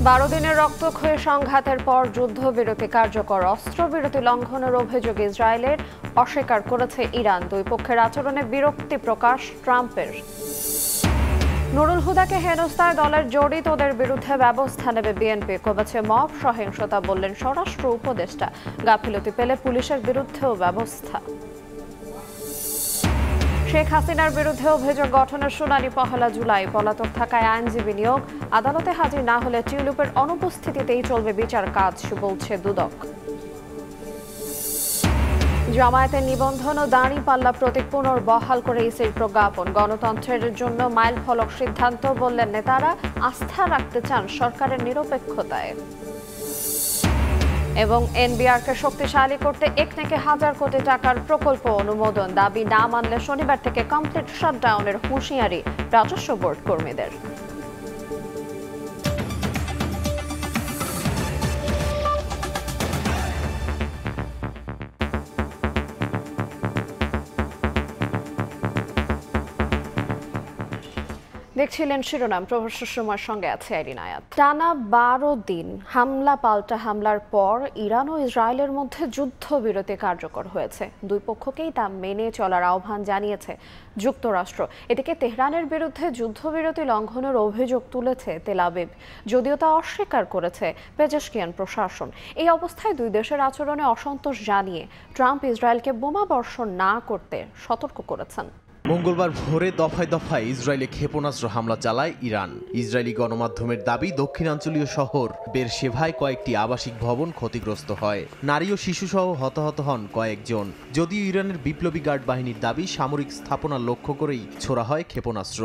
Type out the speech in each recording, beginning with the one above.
12 দিনের রক্তক্ষয়ী সংঘাতের পর যুদ্ধবিরতি কার্যকর, অস্ত্রবিরতি লঙ্ঘনের অভিযোগ ইসরায়েলের, অস্বীকার করেছে ইরান। দুই পক্ষের আচরণে বিরক্তি প্রকাশ ট্রাম্পের। নুরুল হুদাকে হেনস্থায় দলের জড়িতদের বিরুদ্ধে ব্যবস্থা নেবে বিএনপি, কমেছে মব সহিংসতা, বললেন স্বরাষ্ট্র উপদেষ্টা। গাফিলতি পেলে পুলিশের বিরুদ্ধেও ব্যবস্থা। শেখ হাসিনার বিরুদ্ধে অভিযোগ গঠনের শুনানি 1 জুলাই, পলাতক থাকায় আইনজীবী নিয়োগ, আদালতে হাজির না হলে টিউলিপের অনুপস্থিতিতেই চলবে বিচার কাজ, বলছে দুদক। জামায়াতের নিবন্ধন ও দাঁড়িপাল্লা প্রতীক পুনর্বহাল করে ইসির প্রজ্ঞাপন, গণতন্ত্রের জন্য মাইলফলক সিদ্ধান্ত, বললেন নেতারা। আস্থা রাখতে চান সরকারের নিরপেক্ষতায়। এবং এনবিআরকে শক্তিশালী করতে একনেকে 1000 কোটি টাকার প্রকল্প অনুমোদন, দাবি না মানলে শনিবার থেকে কমপ্লিট শাটডাউনের হুঁশিয়ারি রাজস্ব বোর্ড কর্মীদের। দেখছিলেন শিরোনাম, প্রভাষক সময়ের সঙ্গে আছে আইরিন আয়াত। টানা 12 দিন হামলা পাল্টা হামলার পর ইরান ও ইসরায়েলের মধ্যে যুদ্ধবিরতি কার্যকর হয়েছে। দুই পক্ষকেই তা মেনে চলার আহ্বান জানিয়েছে যুক্তরাষ্ট্র। এদিকে তেহরানের বিরুদ্ধে যুদ্ধবিরতি লঙ্ঘনের অভিযোগ তুলেছে তেল আবিব, যদিও তা অস্বীকার করেছে পেজেশকিয়ান প্রশাসন। এই অবস্থায় দুই দেশের আচরণে অসন্তোষ জানিয়ে ট্রাম্প ইসরায়েলকে বোমা বর্ষণ না করতে সতর্ক করেছেন। মঙ্গলবার ভোরে দফায় দফায় ইসরায়েলে ক্ষেপণাস্ত্র হামলা চালায় ইরান। ইসরায়েলি গণমাধ্যমের দাবি, দক্ষিণাঞ্চলীয় শহর বেরশেভায় কয়েকটি আবাসিক ভবন ক্ষতিগ্রস্ত হয়, নারী ও শিশুসহ হতাহত হন কয়েকজন। যদিও ইরানের বিপ্লবী গার্ড বাহিনীর দাবি, সামরিক স্থাপনা লক্ষ্য করেই ছোড়া হয় ক্ষেপণাস্ত্র।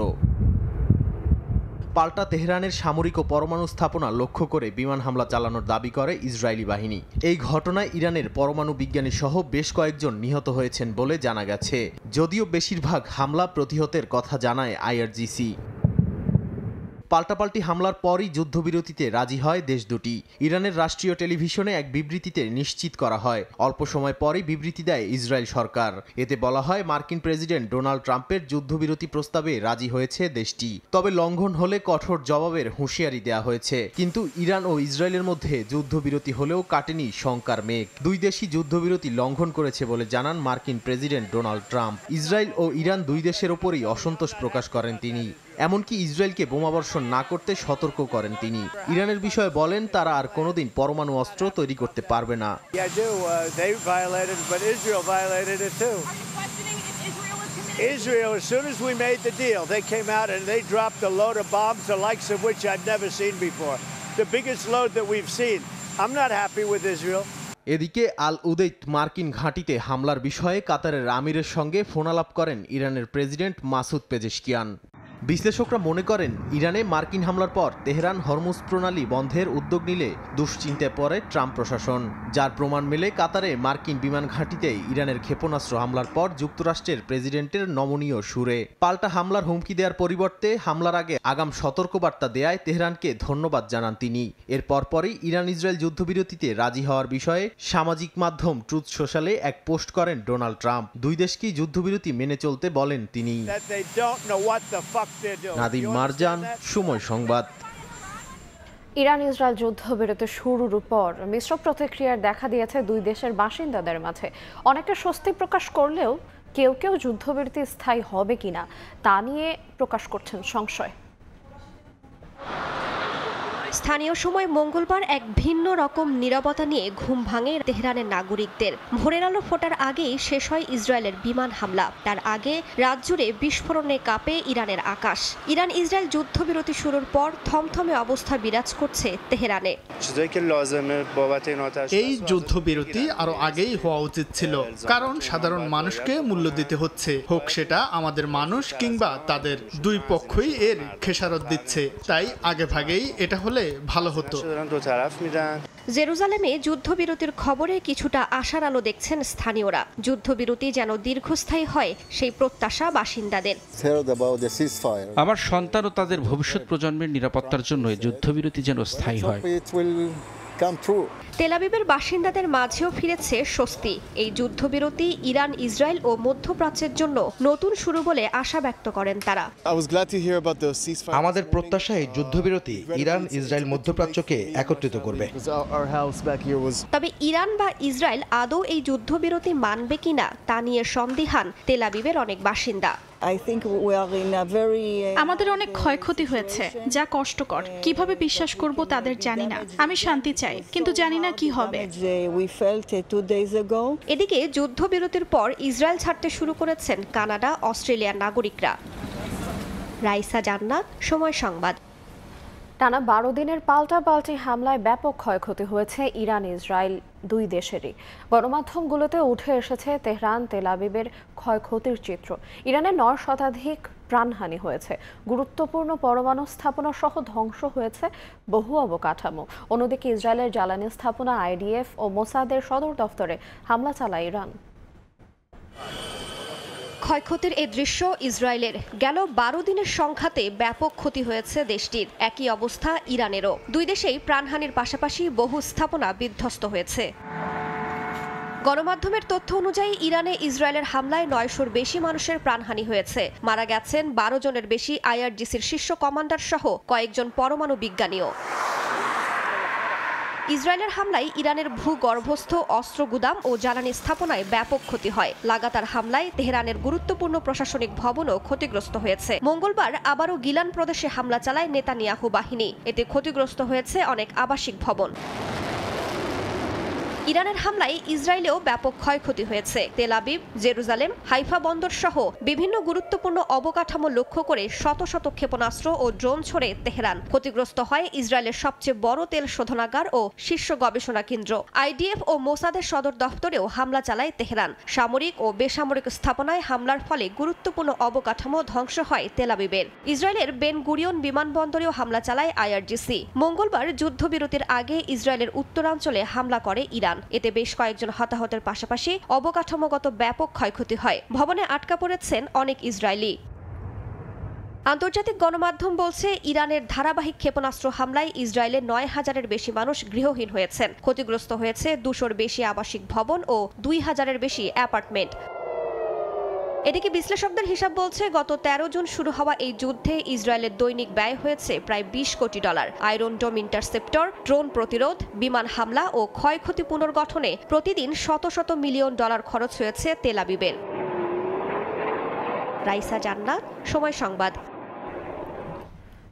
পাল্টা তেহরানের সামরিক ও পরমাণু স্থাপনা লক্ষ্য করে বিমান হামলা চালানোর দাবি করে ইসরায়েলি বাহিনী। এই ঘটনায় ইরানের পরমাণু বিজ্ঞানী সহ বেশ কয়েকজন নিহত হয়েছেন বলে জানা গেছে, যদিও বেশিরভাগ হামলা প্রতিহতের কথা জানায় আইআরজিসি। পাল্টাপাল্টি হামলার পরই যুদ্ধবিরতিতে রাজি হয় দেশ দুটি। ইরানের রাষ্ট্রীয় টেলিভিশনে এক বিবৃতিতে নিশ্চিত করা হয়, অল্প সময় পরই বিবৃতি দেয় ইসরায়েল সরকার। এতে বলা হয়, মার্কিন প্রেসিডেন্ট ডোনাল্ড ট্রাম্পের যুদ্ধবিরতি প্রস্তাবে রাজি হয়েছে দেশটি, তবে লঙ্ঘন হলে কঠোর জবাবের হুঁশিয়ারি দেওয়া হয়েছে। কিন্তু ইরান ও ইসরায়েলের মধ্যে যুদ্ধবিরতি হলেও কাটেনি শঙ্কার মেঘ। দুই দেশই যুদ্ধবিরতি লঙ্ঘন করেছে বলে জানান মার্কিন প্রেসিডেন্ট ডোনাল্ড ট্রাম্প। ইসরায়েল ও ইরান দুই দেশের ওপরই অসন্তোষ প্রকাশ করেন তিনি। এমনকি ইসরায়েলকে বোমাবর্ষণ না করতে সতর্ক করেন তিনি। ইরানের বিষয়ে বলেন, তারা আর কোনোদিন পরমাণু অস্ত্র তৈরি করতে পারবে না। Israel, as soon as we made the deal, they came out and they dropped a load of bombs, the likes of which I've never seen before. The biggest load that we've seen. I'm not happy with Israel. এদিকে আল উদেইদ মার্কিন ঘাঁটিতে হামলার বিষয়ে কাতারের আমিরের সঙ্গে ফোনালাপ করেন ইরানের প্রেসিডেন্ট মাসুদ পেজেশকিয়ান। বিশ্লেষকরা মনে করেন, ইরানে মার্কিন হামলার পর তেহরান হরমুজ প্রণালী বন্ধের উদ্যোগ নিলে দুশ্চিন্তায় পড়ে ট্রাম্প প্রশাসন, যার প্রমাণ মেলে কাতারে মার্কিন বিমান ঘাঁটিতে ইরানের ক্ষেপণাস্ত্র হামলার পর যুক্তরাষ্ট্রের প্রেসিডেন্টের নমনীয় সুরে। পাল্টা হামলার হুমকি দেওয়ার পরিবর্তে হামলার আগে আগাম সতর্কবার্তা দেয়ায় তেহরানকে ধন্যবাদ জানান তিনি। এর পরপরই ইরান ইসরায়েল যুদ্ধবিরতিতে রাজি হওয়ার বিষয়ে সামাজিক মাধ্যম ট্রুথ সোশ্যালে এক পোস্ট করেন ডোনাল্ড ট্রাম্প। দুই দেশকেই যুদ্ধবিরতি মেনে চলতে বলেন তিনি। নাদিম মারজান, সময় সংবাদ। ইরান ইসরায়েল যুদ্ধবিরতি শুরুর পর মিশ্র প্রতিক্রিয়ার দেখা দিয়েছে দুই দেশের বাসিন্দাদের মাঝে। অনেকে স্বস্তি প্রকাশ করলেও কেউ কেউ যুদ্ধবিরতি স্থায়ী হবে কিনা তা নিয়ে প্রকাশ করছেন সংশয়। স্থানীয় সময় মঙ্গলবার এক ভিন্ন রকম নীরবতা নিয়ে ঘুম ভাঙে তেহরানের নাগরিকদের। ভোরের আলো ফোটার আগেই শেষ হয় ইসরায়েলের বিমান হামলা। তার আগে রাত জুড়ে বিস্ফোরণে কাঁপে ইরানের আকাশ। ইরান ইসরায়েল যুদ্ধবিরতি শুরুর পর থমথমে অবস্থা বিরাজ করছে তেহরানে। এই যুদ্ধবিরতি আরো আগেই হওয়া উচিত ছিল, কারণ সাধারণ মানুষকে মূল্য দিতে হচ্ছে, হোক সেটা আমাদের মানুষ কিংবা তাদের। দুই পক্ষই এর খেসারত দিচ্ছে, তাই আগে ভাগেই এটা হলে ভালো হতো। জেরুজালেমে যুদ্ধবিরতির খবরে কিছুটা আশার আলো দেখছেন স্থানীয়রা। যুদ্ধবিরতি যেন দীর্ঘস্থায়ী হয় সেই প্রত্যাশা বাসিন্দাদের। আমার সন্তান ও তাদের ভবিষ্যৎ প্রজন্মের নিরাপত্তার জন্য যুদ্ধবিরতি যেন স্থায়ী হয়। come true. তেল আবিবের বাসিন্দাদের মাঝেও ফিরেছে স্বস্তি। এই যুদ্ধবিরতি ইরান, ইসরায়েল ও মধ্যপ্রাচ্যের জন্য নতুন শুরু বলে আশা ব্যক্ত করেন তারা। আমাদের প্রত্যাশা এই যুদ্ধবিরতি ইরান, ইসরায়েল মধ্যপ্রাচ্যকে একত্রিত করবে। তবে ইরান বা ইসরায়েল আদৌ এই যুদ্ধবিরতি মানবে কিনা তা নিয়ে সন্দিহান তেল আবিবের অনেক বাসিন্দা। আমাদের অনেক ক্ষয়ক্ষতি হয়েছে, যা কষ্টকর। কিভাবে বিশ্বাস করব তাদের জানি না। আমি শান্তি চাই, কিন্তু জানি না কি হবে। এদিকে যুদ্ধবিরতির পর ইসরায়েল ছাড়তে শুরু করেছেন কানাডা, অস্ট্রেলিয়ার নাগরিকরা। রাইসা জান্নাত, সময় সংবাদ। টানা 12 দিনের পাল্টাপাল্টি হামলায় ব্যাপক ক্ষয়ক্ষতি হয়েছে ইরান, ইসরায়েল দুই দেশেরই। গণমাধ্যমগুলোতে উঠে এসেছে তেহরান, তেল আবিবের ক্ষয়ক্ষতির চিত্র। ইরানের 9 শতাধিক প্রাণহানি হয়েছে। গুরুত্বপূর্ণ পরমাণু স্থাপনা সহ ধ্বংস হয়েছে বহু অবকাঠামো। অন্যদিকে ইসরায়েলের জ্বালানি স্থাপনা, আইডিএফ ও মোসাদের সদর দফতরে হামলা চালায় ইরান। ক্ষয়ক্ষতির এই দৃশ্য ইসরায়েলের। গেল 12 দিনের সংঘাতে ব্যাপক ক্ষতি হয়েছে দেশটির। একই অবস্থা ইরানেরও। দুই দেশেই প্রাণহানির পাশাপাশি বহু স্থাপনা বিধ্বস্ত হয়েছে। গণমাধ্যমের তথ্য অনুযায়ী ইরানে ইসরায়েলের হামলায় 900-র বেশি মানুষের প্রাণহানি হয়েছে। মারা গেছেন 12 জনের বেশি আইআরজিসির শীর্ষ কমান্ডার সহ কয়েকজন পরমাণু বিজ্ঞানীও। ইসরায়েলের হামলায় ইরানের ভূগর্ভস্থ অস্ত্র গুদাম ও জ্বালানি স্থাপনায় ব্যাপক ক্ষতি হয়। লাগাতার হামলায় তেহরানের গুরুত্বপূর্ণ প্রশাসনিক ভবনও ক্ষতিগ্রস্ত হয়েছে। মঙ্গলবার আবারও গিলান প্রদেশে হামলা চালায় নেতানিয়াহু বাহিনী। এতে ক্ষতিগ্রস্ত হয়েছে অনেক আবাসিক ভবন। ইরানের হামলায় ইসরায়েলেও ব্যাপক ক্ষয়ক্ষতি হয়েছে। তেল আবিব, জেরুজালেম, হাইফা বন্দর সহ বিভিন্ন গুরুত্বপূর্ণ অবকাঠামো লক্ষ্য করে শত শত ক্ষেপণাস্ত্র ও ড্রোন ছড়ে তেহরান। ক্ষতিগ্রস্ত হয় ইসরায়েলের সবচেয়ে বড় তেল শোধনাগার ও শীর্ষ গবেষণা কেন্দ্র। আইডিএফ ও মোসাদের সদর দফতরেও হামলা চালায় তেহরান। সামরিক ও বেসামরিক স্থাপনায় হামলার ফলে গুরুত্বপূর্ণ অবকাঠামো ধ্বংস হয় তেল আবিবের। ইসরায়েলের বেন গুরিয়ন বিমানবন্দরেও হামলা চালায় আইআরজিসি। মঙ্গলবার যুদ্ধবিরতির আগে ইসরায়েলের উত্তরাঞ্চলে হামলা করে ইরান। এতে বেশ কয়েকজন হতাহতের পাশাপাশি অবকাঠামোগত ব্যাপক ক্ষয়ক্ষতি হয়। ভবনে আটকা পড়েছেন অনেক ইসরায়েলি। আন্তর্জাতিক গণমাধ্যম বলছে, ইরানের ধারাবাহিক ক্ষেপণাস্ত্র হামলায় ইসরায়েলের 9000-এর বেশি মানুষ গৃহহীন হয়েছেন। ক্ষতিগ্রস্ত হয়েছে 200-র বেশি আবাসিক ভবন ও 2000-এর বেশি অ্যাপার্টমেন্ট। এদিকে বিশ্লেষকদের হিসাব বলছে, গত 13 জুন শুরু হওয়া এই যুদ্ধে ইসরায়েলের দৈনিক ব্যয় হয়েছে প্রায় $20 কোটি। আয়রন ডোম ইন্টারসেপ্টর, ড্রোন প্রতিরোধ, বিমান হামলা ও ক্ষয়ক্ষতি পুনর্গঠনে প্রতিদিন শত শত মিলিয়ন ডলার খরচ হয়েছে তেল আবিবের। রাইসা জান্নাত, সময় সংবাদ।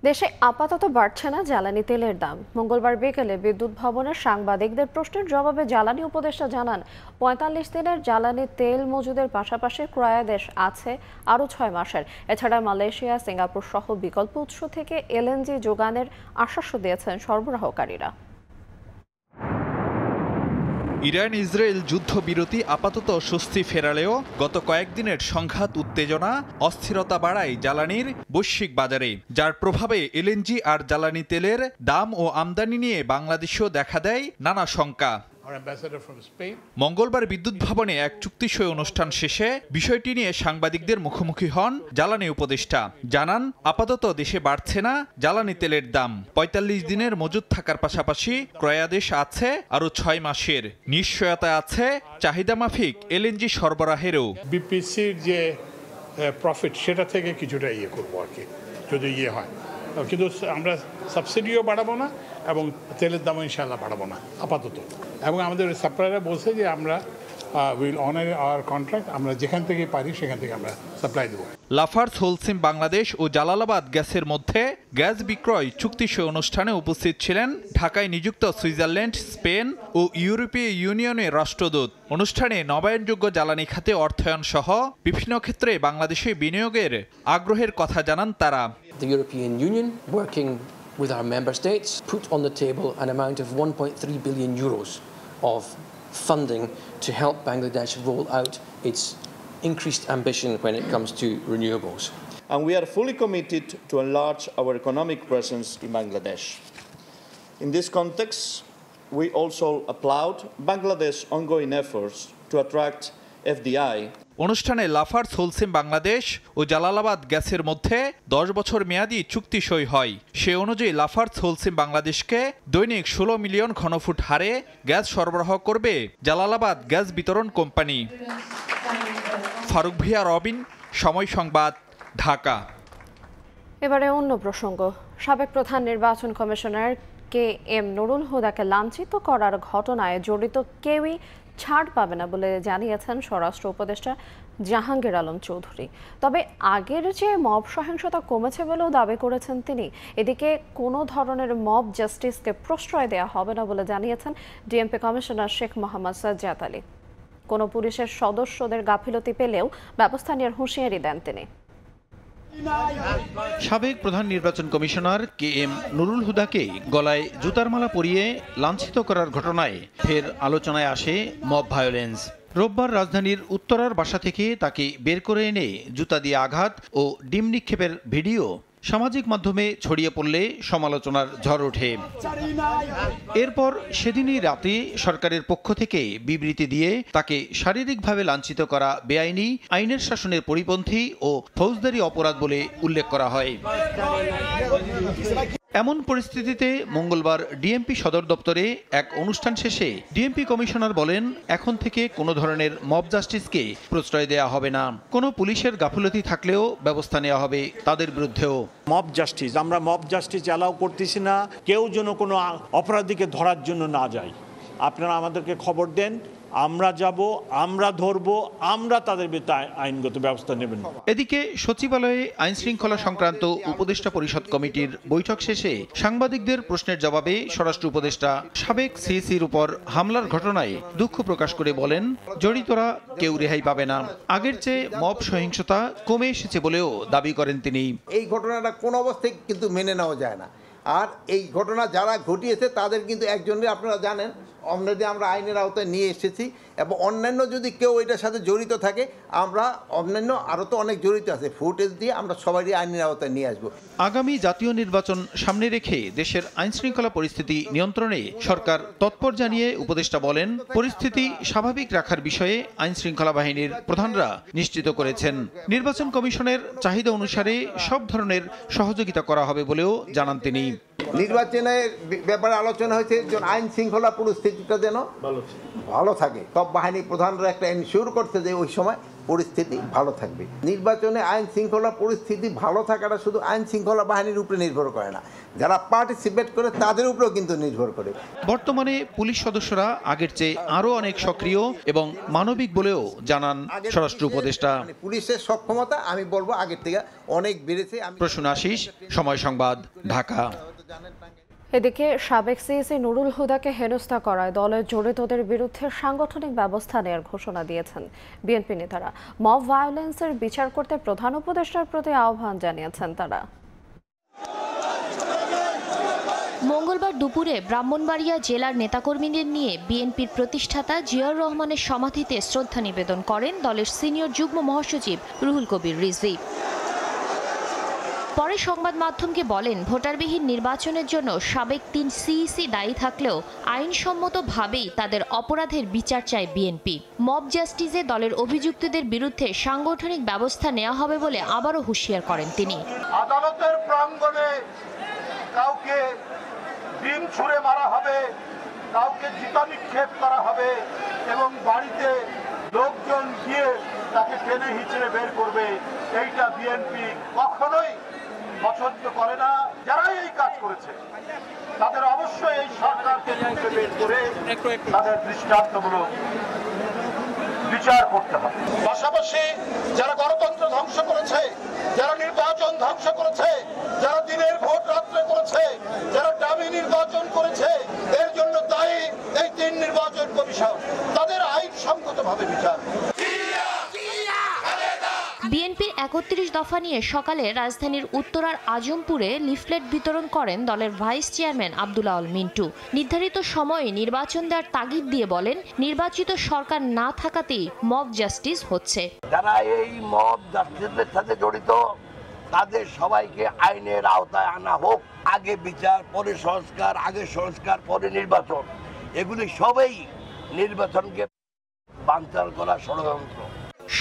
দেশে আপাতত বাড়ছে না জ্বালানি তেলের দাম। মঙ্গলবার বিকেলে বিদ্যুৎ ভবনের সাংবাদিকদের প্রশ্নের জবাবে জ্বালানি উপদেষ্টা জানান, 45 দিনের জ্বালানি তেল মজুদের পাশাপাশি ক্রয়াদেশ আছে আরও 6 মাসের। এছাড়া মালয়েশিয়া, সিঙ্গাপুর সহ বিকল্প উৎস থেকে এলএনজি যোগানের আশ্বাস দিয়েছেন সরবরাহকারীরা। ইরান ইসরায়েল যুদ্ধবিরতি আপাতত স্বস্তি ফেরালেও গত কয়েকদিনের সংঘাত, উত্তেজনা, অস্থিরতা বাড়ায় জ্বালানির বৈশ্বিক বাজারে, যার প্রভাবে এলএনজি আর জ্বালানি তেলের দাম ও আমদানি নিয়ে বাংলাদেশেও দেখা দেয় নানা শঙ্কা। মঙ্গলবার বিদ্যুৎ ভবনে এক চুক্তিসই অনুষ্ঠান শেষে বিষয়টি নিয়ে সাংবাদিকদের মুখোমুখি হন জ্বালানি উপদেষ্টা। জানান, আপাতত দেশে বাড়ছে না জ্বালানি তেলের দাম। 45 দিনের মজুদ থাকার পাশাপাশি ক্রয়াদেশ আছে আরও 6 মাসের। নিশ্চয়তা আছে চাহিদা মাফিক এলএনজি সরবরাহেরও। বিপিসির যে প্রফিট, সেটা থেকে কিছুটা করবো আর কি, যদি হয়। কিন্তু আমরা সাবসিডিও বাড়াবো না এবং তেলের দামও ইনশাআল্লাহ বাড়াবো না আপাতত। এবং আমাদের সাপ্লায়াররা বলছে যে আমরা উইল অনার আওয়ার কন্ট্রাক্ট, আমরা যেখান থেকে পারি সেখান থেকে আমরা সাপ্লাই দেবো। লাফার্জ হোলসিম বাংলাদেশ ও জালালাবাদ গ্যাসের মধ্যে গ্যাস বিক্রয় চুক্তিসই অনুষ্ঠানে উপস্থিত ছিলেন ঢাকায় নিযুক্ত সুইজারল্যান্ড, স্পেন ও ইউরোপীয় ইউনিয়নের রাষ্ট্রদূত। অনুষ্ঠানে নবায়নযোগ্য জ্বালানি খাতে অর্থায়ন সহ বিভিন্ন ক্ষেত্রে বাংলাদেশে বিনিয়োগের আগ্রহের কথা জানান তারা। The European Union, working with our member states, put on the table an amount of 1.3 billion euros of funding to help Bangladesh roll out its increased ambition when it comes to renewables. And we are fully committed to enlarge our economic presence in Bangladesh. In this context, we also applaud Bangladesh's ongoing efforts to attract FDI. অনুষ্ঠানে Lafarge Holcim Bangladesh ও জালালাবাদ গ্যাসের মধ্যে 10 বছর মেয়াদী চুক্তি সই হয়। সে অনুযায়ী Lafarge Holcim বাংলাদেশকে দৈনিক 16 মিলিয়ন ঘনফুট হারে গ্যাস সরবরাহ করবে জালালাবাদ গ্যাস বিতরণ কোম্পানি। ফারুক ভিয়া, রবিন, সময় সংবাদ, ঢাকা। এবারে অন্য প্রসঙ্গ। সাবেক প্রধান নির্বাচন কমিশনার KM নুরুল হুদাকে লাঞ্ছিত করার ঘটনায় জড়িত কেউই ছাড় পাবে না বলে জানিয়েছেন স্বরাষ্ট্র উপদেষ্টা জাহাঙ্গীর আলম চৌধুরী। তবে আগের চেয়ে মব সহিংসতা কমেছে বলেও দাবি করেছেন তিনি। এদিকে কোনো ধরনের মব জাস্টিসকে প্রশ্রয় দেওয়া হবে না বলে জানিয়েছেন ডিএমপি কমিশনার শেখ মোহাম্মদ সাজ্জাদ আলী। কোনো পুলিশের সদস্যদের গাফিলতি পেলেও ব্যবস্থা নেওয়ার হুঁশিয়ারি দেন তিনি। সাবেক প্রধান নির্বাচন কমিশনার KM নুরুল হুদাকে গলায় জুতার মালা পরিয়ে লাঞ্ছিত করার ঘটনায় ফের আলোচনায় আসে মব ভায়োলেন্স। রোববার রাজধানীর উত্তরার বাসা থেকে তাকে বের করে এনে জুতা দিয়ে আঘাত ও ডিম নিক্ষেপের ভিডিও সামাজিক মাধ্যমে ছড়িয়ে পড়লে সমালোচনার ঝড় ওঠে। এরপর সেদিনই রাতে সরকারের পক্ষ থেকে বিবৃতি দিয়ে তাকে শারীরিকভাবে লাঞ্ছিত করা বেআইনি, আইনের শাসনের পরিপন্থী ও ফৌজদারি অপরাধ বলে উল্লেখ করা হয়। এমন পরিস্থিতিতে মঙ্গলবার ডিএমপি সদর দপ্তরে এক অনুষ্ঠান শেষে ডিএমপি কমিশনার বলেন, এখন থেকে কোনো ধরনের মব জাস্টিসকে প্রশ্রয় দেওয়া হবে না। কোনো পুলিশের গাফিলতি থাকলেও ব্যবস্থা নেওয়া হবে তাদের বিরুদ্ধেও। মব জাস্টিস, আমরা মব জাস্টিস অ্যালাউ করতেছি না। কেউ যেন কোনো অপরাধীকে ধরার জন্য না যায়। আপনারা আমাদেরকে খবর দেন, আমরা যাব, আমরা ধরব, আমরা তাদের বিরুদ্ধে আইনগত ব্যবস্থা নেবেন। এদিকে সচিবালয়ে আইন শৃঙ্খলা সংক্রান্ত উপদেষ্টা পরিষদ কমিটির বৈঠক শেষে সাংবাদিকদের প্রশ্নের জবাবে স্বরাষ্ট্র উপদেষ্টা সাবেক সিএসির উপর হামলার ঘটনায় দুঃখ প্রকাশ করে বলেন, জড়িতরা কেউ রেহাই পাবে না। আগের চেয়ে মব সহিংসতা কমে এসেছে বলেও দাবি করেন তিনি। এই ঘটনাটা কোন অবস্থায় কিন্তু মেনে নেওয়া যায় না। আর এই ঘটনা যারা ঘটিয়েছে তাদের কিন্তু একজনের, আপনারা জানেন, অলরেডি আমরা আইনের আওতায় নিয়ে এসেছি এবং অন্যান্য যদি কেউ এটার সাথে জড়িত থাকে, আমরা অন্যান্য আরও তো অনেক জড়িত আছে, ফুটেজ দিয়ে আমরা সবারই আইনের আওতায় নিয়ে আসবো। আগামী জাতীয় নির্বাচন সামনে রেখে দেশের আইন শৃঙ্খলা পরিস্থিতি নিয়ন্ত্রণে সরকার তৎপর জানিয়ে উপদেষ্টা বলেন, পরিস্থিতি স্বাভাবিক রাখার বিষয়ে আইন শৃঙ্খলা বাহিনীর প্রধানরা নিশ্চিত করেছেন। নির্বাচন কমিশনের চাহিদা অনুসারে সব ধরনের সহযোগিতা করা হবে বলেও জানান তিনি। নির্বাচনের ব্যাপারে আলোচনা হয়েছে আইন শৃঙ্খলা পরিস্থিতিটা যেন ভালো থাকে। সব বাহিনী প্রধানরা একটা এনশিওর করছে যে ওই সময় পরিস্থিতি ভালো থাকবে। নির্বাচনে আইন শৃঙ্খলা পরিস্থিতি ভালো থাকাটা শুধু আইন শৃঙ্খলা বাহিনীর উপরে নির্ভর করে না, যারা পার্টিসিপেট করে তাদের উপরেও কিন্তু নির্ভর করে। বর্তমানে পুলিশ সদস্যরা আগের চেয়ে আরও অনেক সক্রিয় এবং মানবিক বলেও জানান স্বরাষ্ট্র উপদেষ্টা। পুলিশের সক্ষমতা আমি বলবো আগের থেকে অনেক বেড়েছে। প্রসূন আশিস, সময় সংবাদ, ঢাকা। এদিকে সাবেক সিএসি নুরুল হুদাকে হেনস্থা করায় দলের জড়িতদের বিরুদ্ধে সাংগঠনিক ব্যবস্থা নেওয়ার ঘোষণা দিয়েছেন বিএনপি নেতারা। মব ভায়োলেন্সের বিচার করতে প্রধান উপদেষ্টার প্রতি আহ্বান জানিয়েছেন তারা। মঙ্গলবার দুপুরে ব্রাহ্মণবাড়িয়া জেলার নেতাকর্মীদের নিয়ে বিএনপির প্রতিষ্ঠাতা জিয়াউর রহমানের সমাধিতে শ্রদ্ধা নিবেদন করেন দলের সিনিয়র যুগ্ম মহাসচিব রুহুল কবির রিজভী। পরে সংবাদ মাধ্যমকে বলেন, ভোটারবিহীন নির্বাচনের জন্য সাবেক 3 সিইসি দায়ী থাকলেও আইনসম্মতভাবেই তাদের অপরাধের বিচার চায় বিএনপি। মব জাস্টিসে দলের অভিযুক্তদের বিরুদ্ধে সাংগঠনিক ব্যবস্থা নেওয়া হবে বলে আবারও হুঁশিয়ার করেন তিনি। আদালতের প্রাঙ্গণে কাউকে ডিম ছুঁড়ে মারা হবে, কাউকে জুতা নিক্ষেপ করা হবে এবং বাড়িতে লোকজন গিয়ে তাকে টেনে হিঁচড়ে বের করবে, এইটা বিএনপি কখনোই পছন্দ করে না। যারাই এই কাজ করেছে তাদের অবশ্যই এই সরকারকে বের করে তাদের দৃষ্টান্তমূলক বিচার করতে হবে। পাশাপাশি যারা গণতন্ত্র ধ্বংস করেছে, যারা নির্বাচন ধ্বংস করেছে, যারা দিনের ভোট রাত্রে করেছে, যারা দামি নির্বাচন করেছে, এর জন্য দায়ী এই 3 নির্বাচন কমিশন, তাদের আইনসঙ্গতভাবে বিচার। বিএনপির 31 দফা নিয়ে সকালে রাজধানীর উত্তরার আজমপুরে লিফলেট বিতরণ করেন দলের ভাইস চেয়ারম্যান আব্দুল আউল মিন্টু। নির্ধারিত সময়ে নির্বাচন দেওয়ার তাগিদ দিয়ে বলেন, নির্বাচিত সরকার না থাকাতেই মব জাস্টিস হচ্ছে। যারা এই মব জাস্টিসের সাথে জড়িত তাদের সবাইকে আইনের আওতায় আনা হোক। আগে বিচার, পরে সংস্কার, আগে সংস্কার, পরে নির্বাচন, এগুলি সবই নির্বাচনকে বানচাল করা ষড়যন্ত্র।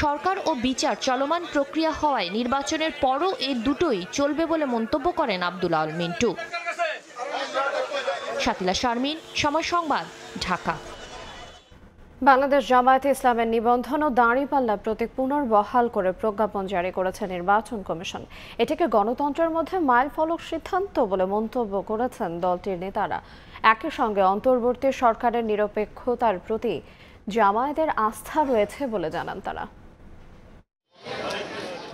সরকার ও বিচার চলমান প্রক্রিয়া হওয়ায় নির্বাচনের পরও এই দুটোই চলবে বলে মন্তব্য করেন আব্দুল আউয়াল মিন্টু। শাতিলা শারমিন, সময় সংবাদ, ঢাকা। বাংলাদেশ জামায়াতে ইসলামের নিবন্ধন ও দাঁড়িপাল্লা প্রতীক পুনর্বহাল করে প্রজ্ঞাপন জারি করেছে নির্বাচন কমিশন। এটিকে গণতন্ত্রের মধ্যে মাইলফলক সিদ্ধান্ত বলে মন্তব্য করেছেন দলটির নেতারা। একই সঙ্গে অন্তর্বর্তী সরকারের নিরপেক্ষতার প্রতি জামায়াতের আস্থা রয়েছে বলে জানান তারা।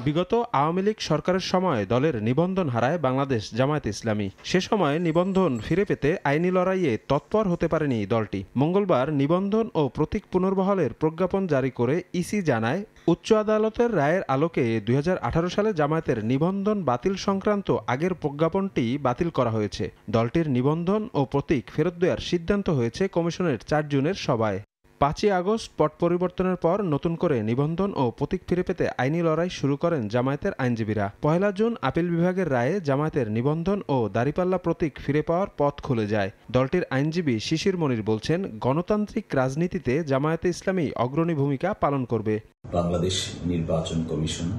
বিগত আওয়ামী লীগ সরকারের সময় দলের নিবন্ধন হারায় বাংলাদেশ জামায়াতে ইসলামী। সে সময় নিবন্ধন ফিরে পেতে আইনি লড়াইয়ে তৎপর হতে পারেনি দলটি। মঙ্গলবার নিবন্ধন ও প্রতীক পুনর্বহালের প্রজ্ঞাপন জারি করে ইসি জানায়, উচ্চ আদালতের রায়ের আলোকে 2018 সালে জামায়াতের নিবন্ধন বাতিল সংক্রান্ত আগের প্রজ্ঞাপনটি বাতিল করা হয়েছে। দলটির নিবন্ধন ও প্রতীক ফেরত দেওয়ার সিদ্ধান্ত হয়েছে কমিশনের 4 জুনের সভায়। 5 আগস্ট পট পরিবর্তনের পর নতুন করে নিবন্ধন ও প্রতীক ফিরে পেতে আইনি লড়াই শুরু করেন জামায়াতের আইনজীবীরা। 1 জুন আপিল বিভাগের রায়ে জামায়াতের নিবন্ধন ও দাঁড়িপাল্লা প্রতীক ফিরে পাওয়ার পথ খুলে যায়। দলটির আইনজীবী শিশির মনির বলছেন, গণতান্ত্রিক রাজনীতিতে জামায়াতে ইসলামী অগ্রণী ভূমিকা পালন করবে। বাংলাদেশ নির্বাচন কমিশন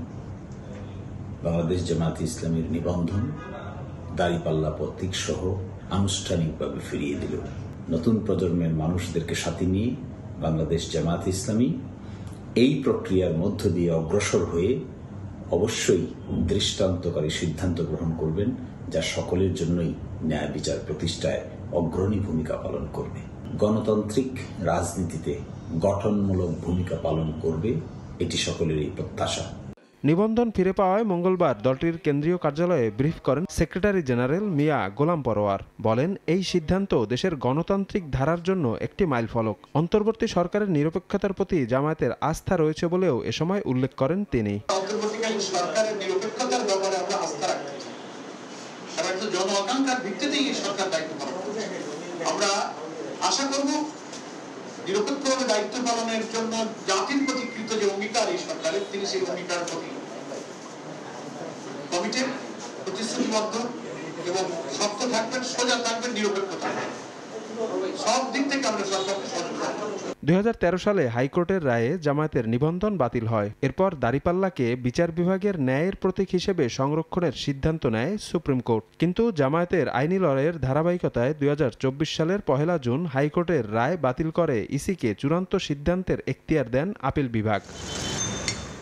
বাংলাদেশ জামায়াতে ইসলামীর নিবন্ধন, দাঁড়িপাল্লা প্রতীক সহ আনুষ্ঠানিকভাবে ফিরিয়ে দিল। নতুন প্রজন্মের মানুষদেরকে সাথে নিয়ে বাংলাদেশ জামায়াতে ইসলামী এই প্রক্রিয়ার মধ্য দিয়ে অগ্রসর হয়ে অবশ্যই দৃষ্টান্তকারী সিদ্ধান্ত গ্রহণ করবেন, যা সকলের জন্যই ন্যায় বিচার প্রতিষ্ঠায় অগ্রণী ভূমিকা পালন করবে। গণতান্ত্রিক রাজনীতিতে গঠনমূলক ভূমিকা পালন করবে, এটি সকলেরই প্রত্যাশা। নিবন্ধন ফিরে পাওয়ায় মঙ্গলবার দলটির কেন্দ্রীয় কার্যালয়ে ব্রিফ করেন সেক্রেটারি জেনারেল মিয়া গোলাম পরোয়ার। বলেন, এই সিদ্ধান্ত দেশের গণতান্ত্রিক ধারার জন্য একটি মাইলফলক। অন্তর্বর্তী সরকারের নিরপেক্ষতার প্রতি জামায়াতের আস্থা রয়েছে বলেও এ সময় উল্লেখ করেন তিনি। অন্তর্বর্তীকালীন সরকারের নিরপেক্ষতার ব্যাপারে আমরা আস্থা রাখি, কারণ এটা জন আকাঙ্ক্ষার ভিত্তিতেই এই সরকার দায়িত্ব পালন করছে। আমরা আশা করব নিরপেক্ষভাবে দায়িত্ব পালনের জন্য জাতির প্রতি কৃত যে অঙ্গীকার এই সরকারের, তিনি সেই অঙ্গীকার প্রতি কমিটেড, প্রতিশ্রুতিবদ্ধ এবং শক্ত থাকবেন, সোজা থাকবেন, নিরপেক্ষ থাকবেন। সব দিক থেকে আমরা সরকারকে সহযোগিতা করব। 2013 সালে হাইকোর্টের রায়ে জামায়াতের নিবন্ধন বাতিল হয়। এরপর দাঁড়িপাল্লাকে বিচার বিভাগের ন্যায়ের প্রতীক হিসেবে সংরক্ষণের সিদ্ধান্ত নেয় সুপ্রিম কোর্ট। কিন্তু জামায়াতের আইনি লড়াইয়ের ধারাবাহিকতায় 2024 সালের 1 জুন হাইকোর্টের রায় বাতিল করে ইসিকে চূড়ান্ত সিদ্ধান্তের এখতিয়ার দেন আপিল বিভাগ।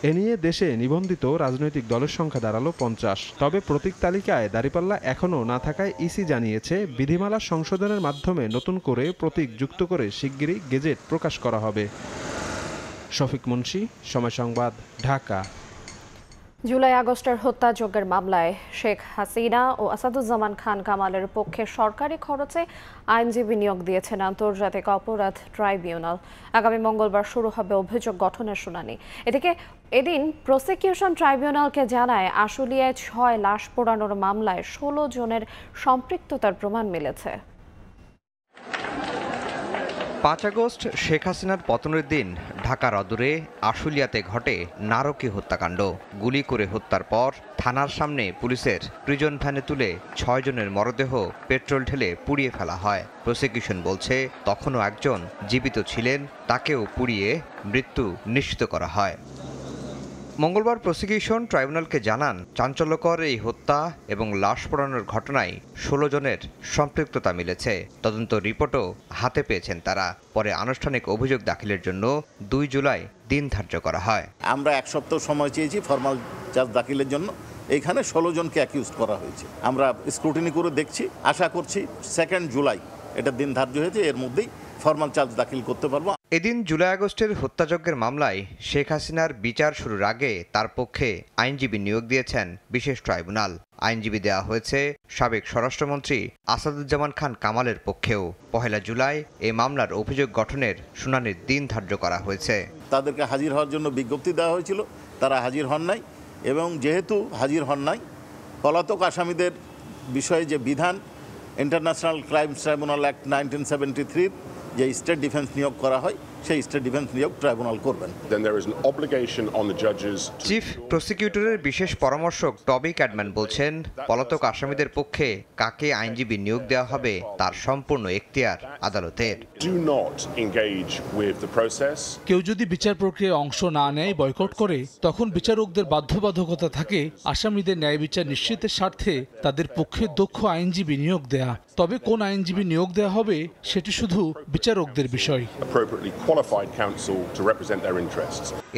এ নিয়ে দেশে নিবন্ধিত রাজনৈতিক দলের সংখ্যা দাঁড়ালো 50। তবে প্রতীক তালিকায় দাঁড়িপাল্লা এখনও না থাকায় ইসি জানিয়েছে, বিধিমালা সংশোধনের মাধ্যমে নতুন করে প্রতীক যুক্ত করে শিগগিরই গেজেট প্রকাশ করা হবে। শফিক মুন্সি, সময় সংবাদ, ঢাকা। জুলাই আগস্টের হত্যাযজ্ঞের মামলায় শেখ হাসিনা ও আসাদুজ্জামান খান কামালের পক্ষে সরকারি খরচে আইনজীবী নিয়োগ দিয়েছেন আন্তর্জাতিক অপরাধ ট্রাইব্যুনাল। আগামী মঙ্গলবার শুরু হবে অভিযোগ গঠনের শুনানি। এদিন প্রসিকিউশন ট্রাইব্যুনালকে জানায়, আশুলিয়ায় 6 লাশ পোড়ানোর মামলায় 16 জনের সম্পৃক্ততার প্রমাণ মিলেছে। 5 আগস্ট শেখ হাসিনার পতনের দিন ঢাকার অদূরে আশুলিয়াতে ঘটে নারকীয় হত্যাকাণ্ড। গুলি করে হত্যার পর থানার সামনে পুলিশের প্রিজন ভ্যানে তুলে 6 জনের মরদেহ পেট্রোল ঢেলে পুড়িয়ে ফেলা হয়। প্রসিকিউশন বলছে, তখনও একজন জীবিত ছিলেন, তাকেও পুড়িয়ে মৃত্যু নিশ্চিত করা হয়। মঙ্গলবার প্রসিকিউশন ট্রাইব্যুনালকে জানান, চাঞ্চল্যকর এই হত্যা এবং লাশ পোড়ানোর ঘটনায় 16 জনের সম্পৃক্ততা মিলেছে। তদন্ত রিপোর্টও হাতে পেয়েছেন তারা। পরে আনুষ্ঠানিক অভিযোগ দাখিলের জন্য 2 জুলাই দিন ধার্য করা হয়। আমরা 1 সপ্তাহ সময় চেয়েছি ফরমাল চার্জ দাখিলের জন্য। এখানে 16 জনকে অ্যাকিউজ করা হয়েছে। আমরা স্ক্রুটিনি করে দেখছি, আশা করছি 2 জুলাই এটা দিন ধার্য হয়েছে, এর মধ্যেই ফরমাল চার্জ দাখিল করতে পারবো। এদিন জুলাই আগস্টের হত্যাযজ্ঞের মামলায় শেখ হাসিনার বিচার শুরুর আগে তার পক্ষে আইনজীবী নিয়োগ দিয়েছেন বিশেষ ট্রাইব্যুনাল। আইনজীবী দেওয়া হয়েছে সাবেক স্বরাষ্ট্রমন্ত্রী আসাদুজ্জামান খান কামালের পক্ষেও। 1 জুলাই এই মামলার অভিযোগ গঠনের শুনানির দিন ধার্য করা হয়েছে। তাদেরকে হাজির হওয়ার জন্য বিজ্ঞপ্তি দেওয়া হয়েছিল, তারা হাজির হন নাই, এবং যেহেতু হাজির হন নাই, পলাতক আসামিদের বিষয়ে যে বিধান ইন্টারন্যাশনাল ক্রাইমস ট্রাইব্যুনাল অ্যাক্ট 1973 যে স্টেট ডিফেন্স নিয়োগ করা হয়, সেই স্টেট ডিফেন্স নিয়োগ ট্রাইব্যুনাল করবেন। চিফ প্রসিকিউটরের বিশেষ পরামর্শক টবি ক্যাডম্যান বলছেন, পলাতক আসামিদের পক্ষে কাকে আইনজীবী নিয়োগ দেওয়া হবে তার সম্পূর্ণ এখতিয়ার আদালতের। কেউ যদি বিচার প্রক্রিয়ায় অংশ না নেয়, বয়কট করে, তখন বিচারকদের বাধ্যবাধকতা থাকে আসামিদের ন্যায় বিচার নিশ্চিতের স্বার্থে তাদের পক্ষে দক্ষ আইনজীবী নিয়োগ দেয়া। তবে কোন আইনজীবী নিয়োগ দেওয়া হবে সেটি শুধু বিচারকদের বিষয়।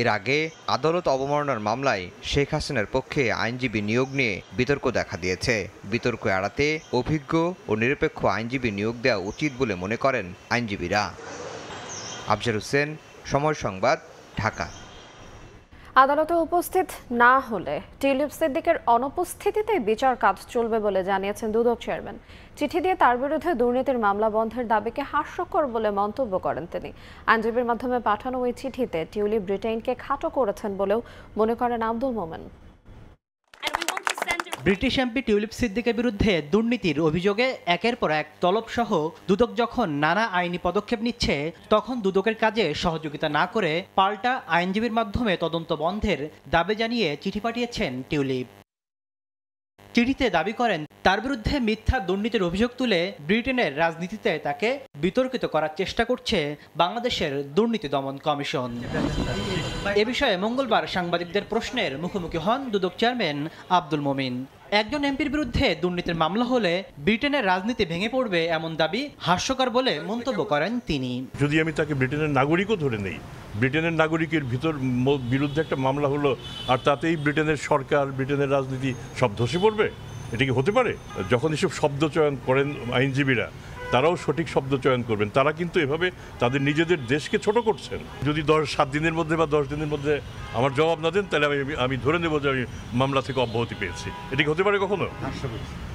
এর আগে আদালত অবমাননার মামলায় শেখ হাসিনার পক্ষে আইনজীবী নিয়োগ নিয়ে বিতর্ক দেখা দিয়েছে। বিতর্ক এড়াতে অভিজ্ঞ ও নিরপেক্ষ আইনজীবী নিয়োগ দেওয়া উচিত বলে মনে করেন আইনজীবীরা। আফজার হোসেন, সময় সংবাদ, ঢাকা। আদালতে উপস্থিত না হলে টিউলিপ সিদ্দিকের অনুপস্থিতিতে বিচার কাজ চলবে বলে জানিয়েছেন দুদক চেয়ারম্যান। চিঠি দিয়ে তার বিরুদ্ধে দুর্নীতির মামলা বন্ধের দাবিকে হাস্যকর বলে মন্তব্য করেন তিনি। আইনজীবীর মাধ্যমে পাঠানো ওই চিঠিতে টিউলিপ ব্রিটেনকে খাটো করেছেন বলেও মনে করেন Abdul Momen. British MP tulip সিদ্দিকের বিরুদ্ধে দুর্নীতির অভিযোগে একের পর এক তলব সহ দুদক যখন নানা আইনি পদক্ষেপ নিচ্ছে, তখন দুদকের কাজে সহযোগিতা না করে পাল্টা আইনজীবীর মাধ্যমে তদন্ত বন্ধের দাবি জানিয়ে চিঠি পাঠিয়েছেন টিউলিপ। চিঠিতে দাবি করেন তার বিরুদ্ধে মিথ্যা দুর্নীতির অভিযোগ তুলে ব্রিটেনের রাজনীতিতে তাকে বিতর্কিত করার চেষ্টা করছে বাংলাদেশের দুর্নীতি দমন কমিশন। এ বিষয়ে মঙ্গলবার সাংবাদিকদের প্রশ্নের মুখোমুখি হন দুদক চেয়ারম্যান আব্দুল মোমিন। একজন এমপির বিরুদ্ধে দুর্নীতির মামলা হলে ব্রিটেনের রাজনীতি ভেঙে পড়বে এমন দাবি হাস্যকর বলে মন্তব্য করেন তিনি। যদি আমি তাকে ব্রিটেনের নাগরিকও ধরে নেই, ব্রিটেনের নাগরিকের বিরুদ্ধে একটা মামলা হলো আর তাতেই ব্রিটেনের সরকার, ব্রিটেনের রাজনীতি সব ধসে পড়বে, এটা কি হতে পারে? যখন এসব শব্দ চয়ন করেন আইনজীবীরা, তারাও সঠিক শব্দ চয়ন করবেন। তারা কিন্তু এভাবে তাদের নিজেদের দেশকে ছোট করছেন। যদি 7 দিনের মধ্যে বা 10 দিনের মধ্যে আমার জবাব না দেন, তাহলে আমি ধরে নেব যে আমি মামলা থেকে অব্যাহতি পেয়েছি। এটা কি হতে পারে কখনো?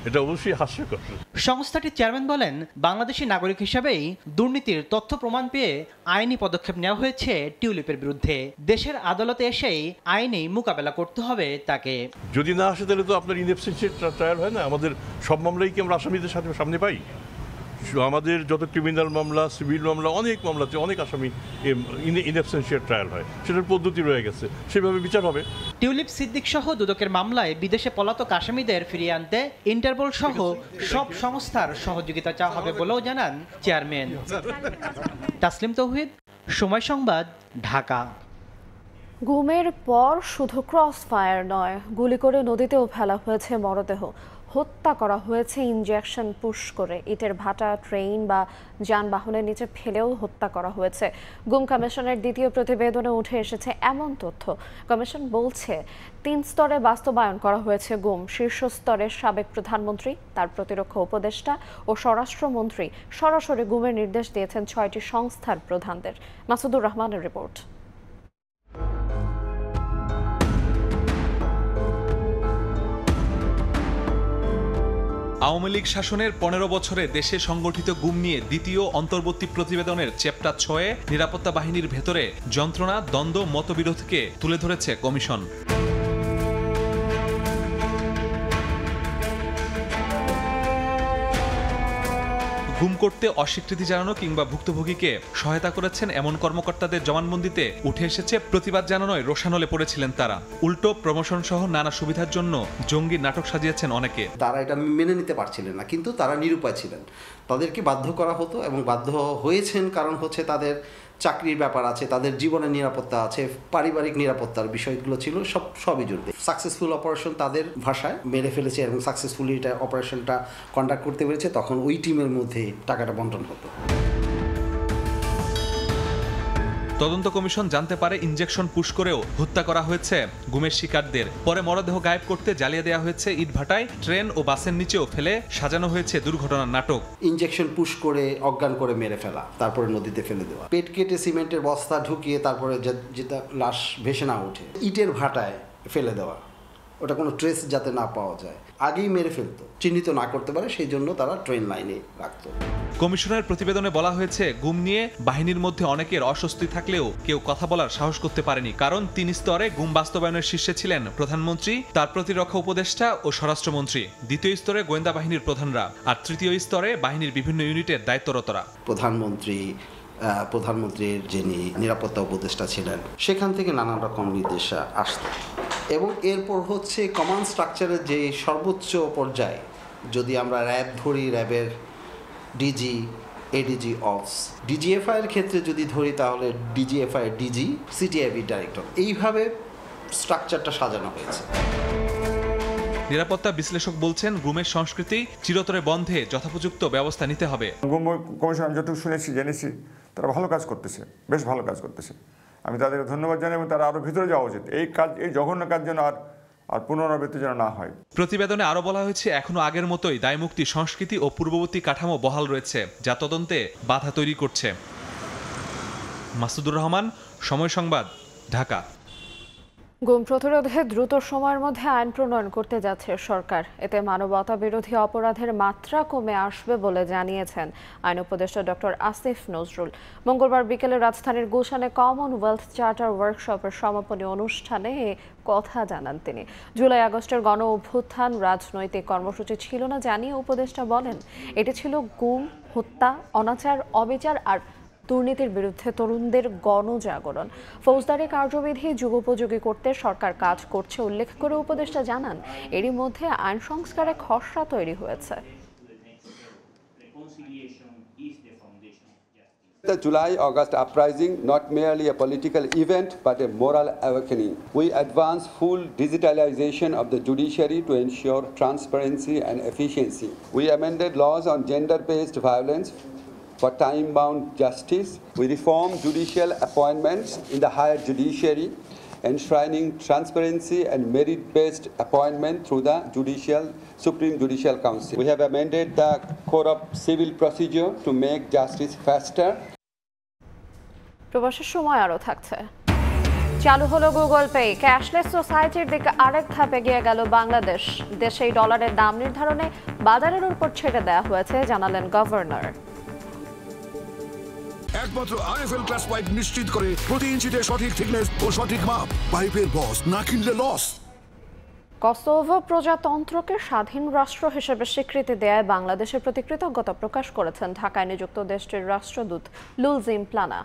এটা অবশ্যই হাস্যকর। সংস্থাটির চেয়ারম্যান বলেন, বাংলাদেশি নাগরিক হিসেবেই দুর্নীতির তথ্য প্রমাণ পেয়ে আইনি পদক্ষেপ নেওয়া হয়েছে টিউলিপের বিরুদ্ধে। দেশের আদালতে এসেই আইনি মোকাবেলা করতে হবে তাকে। যদি না আসে তাহলে তো আপনার ইনএবসেন্সিয়ার ট্রায়াল হয় না। আমাদের সব মামলাই কি আমরা আসামিদের সামনে পাই? আমাদের যত ক্রিমিনাল মামলা, সিভিল মামলা, অনেক মামলাতে অনেক আসামি ইনএবসেন্সিয়ার ট্রায়াল হয়, সেটার পদ্ধতি রয়ে গেছে, সেভাবে বিচার হবে। টিউলিপ সিদ্দিক সহ দুদকের মামলায় বিদেশে পলাতক আসামিদের ফিরিয়ে আনতে ইন্টারপোল সহ সব সংস্থার সহযোগিতা চাওয়া হবে বলেও জানান চেয়ারম্যান। তাসলিম তৌহিদ, সময় সংবাদ, ঢাকা। গুমের পর শুধু ক্রস ফায়ার নয়, গুলি করে নদীতেও ফেলা হয়েছে মরদেহ। হত্যা করা হয়েছে ইনজেকশন পুশ করে, ইটের ভাটা, ট্রেন বা যানবাহনের নিচে ফেলেও হত্যা করা হয়েছে। গুম কমিশনের দ্বিতীয় প্রতিবেদনে উঠে এসেছে এমন তথ্য। কমিশন বলছে 3 স্তরে বাস্তবায়ন করা হয়েছে গুম। শীর্ষ স্তরের সাবেক প্রধানমন্ত্রী, তার প্রতিরক্ষা উপদেষ্টা ও স্বরাষ্ট্রমন্ত্রী সরাসরি গুমের নির্দেশ দিয়েছেন 6টি সংস্থার প্রধানদের। মাসুদুর রহমানের রিপোর্ট। আওয়ামী লীগ শাসনের 15 বছরে দেশে সংগঠিত গুম নিয়ে দ্বিতীয় অন্তর্বর্তী প্রতিবেদনের চ্যাপ্টার 6-এ নিরাপত্তা বাহিনীর ভেতরে যন্ত্রণা, দ্বন্দ্ব, মতবিরোধকে তুলে ধরেছে কমিশন। গুম করতে অস্বীকৃতি জানানো কিংবা ভুক্তভোগীকে সহায়তা করেছেন এমন কর্মকর্তাদের জবানবন্দিতে উঠে এসেছে প্রতিবাদ জানানোয় রোষানলে পড়েছিলেন তারা। উল্টো প্রমোশন সহ নানা সুবিধার জন্য জঙ্গি নাটক সাজিয়েছেন অনেকে। তারা এটা মেনে নিতে পারছিলেন না, কিন্তু তারা নিরুপায় ছিলেন। তাদেরকে বাধ্য করা হতো এবং বাধ্য হয়েছেন কারণ হচ্ছে তাদের চাকরির ব্যাপার আছে, তাদের জীবনের নিরাপত্তা আছে, পারিবারিক নিরাপত্তার বিষয়গুলো ছিল, সবই জড়িত। সাকসেসফুল অপারেশন তাদের ভাষায় মেরে ফেলেছে এবং সাকসেসফুলি এটা অপারেশনটা কন্ডাক্ট করতে পেরেছে, তখন ওই টিমের মধ্যে টাকাটা বন্টন হতো। তদন্ত কমিশন জানতে পারে ইনজেকশন পুশ করেও হত্যা করা হয়েছে গুমের শিকারদের। পরে মরদেহ গায়েব করতে জ্বালিয়ে দেওয়া হয়েছে ইটভাটায়, ট্রেন ও বাসের নিচেও ফেলে সাজানো হয়েছে দুর্ঘটনার নাটক। ইনজেকশন পুশ করে অজ্ঞান করে মেরে ফেলা, তারপরে নদীতে ফেলে দেওয়া, পেট কেটে সিমেন্টের বস্তা ঢুকিয়ে তারপরে যেটা লাশ ভেসে না ওঠে, ইটের ভাটায় ফেলে দেওয়া, ওটা কোনো ট্রেস যাতে না পাওয়া যায়, আগেই মেরে ফেলতো, চিহ্নিত না করতে পারে, সেই জন্য তারা ট্রেন লাইনে রাখতো। কমিশনের প্রতিবেদনে বলা হয়েছে, গুম নিয়ে বাহিনীর মধ্যে অনেকের অস্বস্তি থাকলেও কেউ কথা বলার সাহস করতে পারেনি, কারণ 3 স্তরে গুম বাস্তবায়নের শীর্ষে ছিলেন প্রধানমন্ত্রী, তার প্রতিরক্ষা উপদেষ্টা ও স্বরাষ্ট্রমন্ত্রী, 2য় স্তরে গোয়েন্দা বাহিনীর প্রধানরা, আর 3য় স্তরে বাহিনীর বিভিন্ন ইউনিটের দায়িত্বরতরা। প্রধানমন্ত্রী, প্রধানমন্ত্রীর যিনি নিরাপত্তা উপদেষ্টা ছিলেন, সেখান থেকে নানান রকম নির্দেশ আসত। এবং এরপর হচ্ছে কমান্ড স্ট্রাকচারের যে সর্বোচ্চ পর্যায়ে, যদি আমরা র্যাব ধরি, র্যাবের ডিজি, এডিজি, অপস, ডিজিএফআই এর ক্ষেত্রে যদি ধরি তাহলে ডিজিএফআই এর ডিজি, সিটিআইবি ডাইরেক্টর, এইভাবে স্ট্রাকচারটা সাজানো হয়েছে। নিরাপত্তা বিশ্লেষক বলছেন, গুমের সংস্কৃতি চিরতরে বন্ধে যথোপযুক্ত ব্যবস্থা নিতে হবে। গুম কমিশন আমি যতটুকু শুনেছি জেনেছি তারা ভালো কাজ করতেছে, বেশ ভালো কাজ করতেছে। আমি তাদেরকে ধন্যবাদ জানাই এবং তারা আরও ভিতরে যাওয়া উচিত। এই জঘন্য কাজ যেন আর পুনরাবৃত্তি যেন না হয়। প্রতিবেদনে আরো বলা হয়েছে, এখনো আগের মতোই দায়মুক্তি সংস্কৃতি ও পূর্ববর্তী কাঠামো বহাল রয়েছে, যা তদন্তে বাধা তৈরি করছে। মাসুদুর রহমান, সময় সংবাদ, ঢাকা। গুম প্রতিরোধে দ্রুত সময়ের মধ্যে আইন প্রণয়ন করতে যাচ্ছে সরকার। এতে মানবতা বিরোধী অপরাধের মাত্রা কমে আসবে বলে জানিয়েছেন আইন উপদেষ্টা ডক্টর আসিফ নজরুল। মঙ্গলবার বিকেলে রাজধানীর গুলশানে কমনওয়েলথ চার্টার ওয়ার্কশপের সমাপনী অনুষ্ঠানে এ কথা জানান তিনি। জুলাই আগস্টের গণ অভ্যুত্থান রাজনৈতিক কর্মসূচি ছিল না জানিয়ে উপদেষ্টা বলেন, এটি ছিল গুম, হত্যা, অনাচার, অবিচার আর দুর্নীতির বিরুদ্ধে তরুণদের গণজাগরণ। ফৌজদারি কার্যবিধি যুগোপযোগী করতে সরকার কাজ করছে উল্লেখ করে উপদেষ্টা জানান, এরই মধ্যে আইন সংস্কারে খসড়া তৈরি হয়েছে। The July-August uprising, not merely a political event but a moral awakening. We advance full digitalization of the judiciary to ensure transparency and efficiency. We amended laws on gender-based violence for time-bound justice. We reformed judicial appointments in the higher judiciary, enshrining transparency and merit-based appointment through the Supreme Judicial Council. We have amended the Code of Civil Procedure to make justice faster. প্রবাসের সময় আরও থাকছে। চালু হলো Google pay. Cashless সোসাইটির দিকে আরেক ধাপে গিয়ে গেল বাংলাদেশ। দেশে ডলারের দাম নির্ধারণে বাজারের উপর ছেড়ে দেওয়া হয়েছে, জানালেন গভর্নর। একমাত্র আরএফএল ক্লাস পাইপ নিশ্চিত করে প্রতি ইঞ্চিতে সঠিক থিকনেস ও সঠিক মাপ। পাইপের বস, না কিনলে লস। কসোভো প্রজাতন্ত্রকে স্বাধীন রাষ্ট্র হিসেবে স্বীকৃতি দেয়ায় বাংলাদেশের প্রতি কৃতজ্ঞতা প্রকাশ করেছেন ঢাকায় নিযুক্ত দেশটির রাষ্ট্রদূত লুলজিম প্লানা।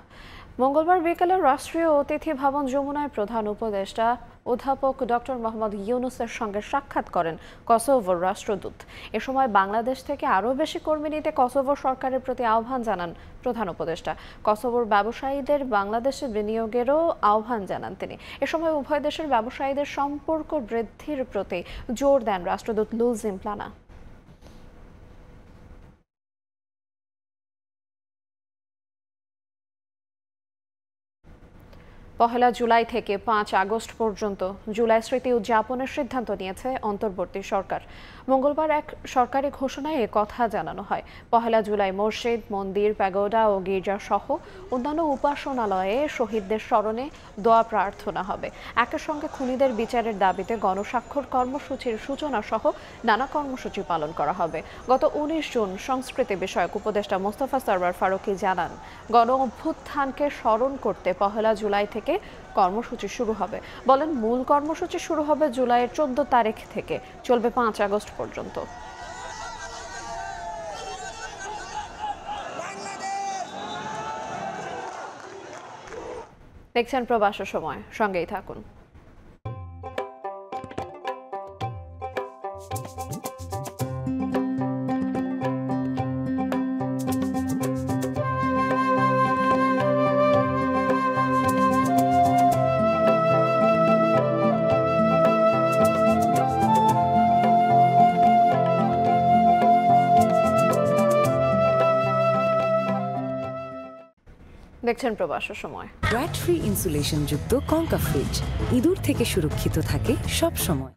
মঙ্গলবার বিকেলে রাষ্ট্রীয় অতিথি ভবন যমুনায় প্রধান উপদেষ্টা অধ্যাপক ডক্টর মোহাম্মদ ইউনুসের সঙ্গে সাক্ষাৎ করেন কসোভোর রাষ্ট্রদূত। এ সময় বাংলাদেশ থেকে আরও বেশি কর্মী নিতে কসোভো সরকারের প্রতি আহ্বান জানান প্রধান উপদেষ্টা। কসোভোর ব্যবসায়ীদের বাংলাদেশে বিনিয়োগেরও আহ্বান জানান তিনি। এ সময় উভয় দেশের ব্যবসায়ীদের সম্পর্ক বৃদ্ধির প্রতি জোর দেন রাষ্ট্রদূত লুলজিম প্লানা। পহেলা জুলাই থেকে 5 আগস্ট পর্যন্ত জুলাই স্মৃতি উদযাপনের সিদ্ধান্ত নিয়েছে অন্তর্বর্তী সরকার। মঙ্গলবার এক সরকারি ঘোষণায় এ কথা জানানো হয়। পহেলা জুলাই মসজিদ, মন্দির, প্যাগোডা ও গির্জা সহ অন্যান্য উপাসনালয়ে শহীদদের স্মরণে দোয়া প্রার্থনা হবে। একই সঙ্গে খুনিদের বিচারের দাবিতে গণস্বাক্ষর কর্মসূচির সূচনা সহ নানা কর্মসূচি পালন করা হবে। গত 19 জুন সংস্কৃতি বিষয়ক উপদেষ্টা মোস্তফা সরওয়ার ফারুকী জানান, গণ অভ্যুত্থানকে স্মরণ করতে পহেলা জুলাই থেকে কর্মসূচি শুরু হবে। বলেন, মূল কর্মসূচি শুরু হবে জুলাইয়ের 14 তারিখ থেকে, চলবে 5 আগস্ট পর্যন্ত। দেখছেন প্রবাসের সময়, সঙ্গেই থাকুন। দেখছেন প্রবাসের সময়। ব্র্যাড ফ্রি ইনসুলেশন যুক্ত কঙ্কা ফ্রিজ ইঁদুর থেকে সুরক্ষিত থাকে সব সময়।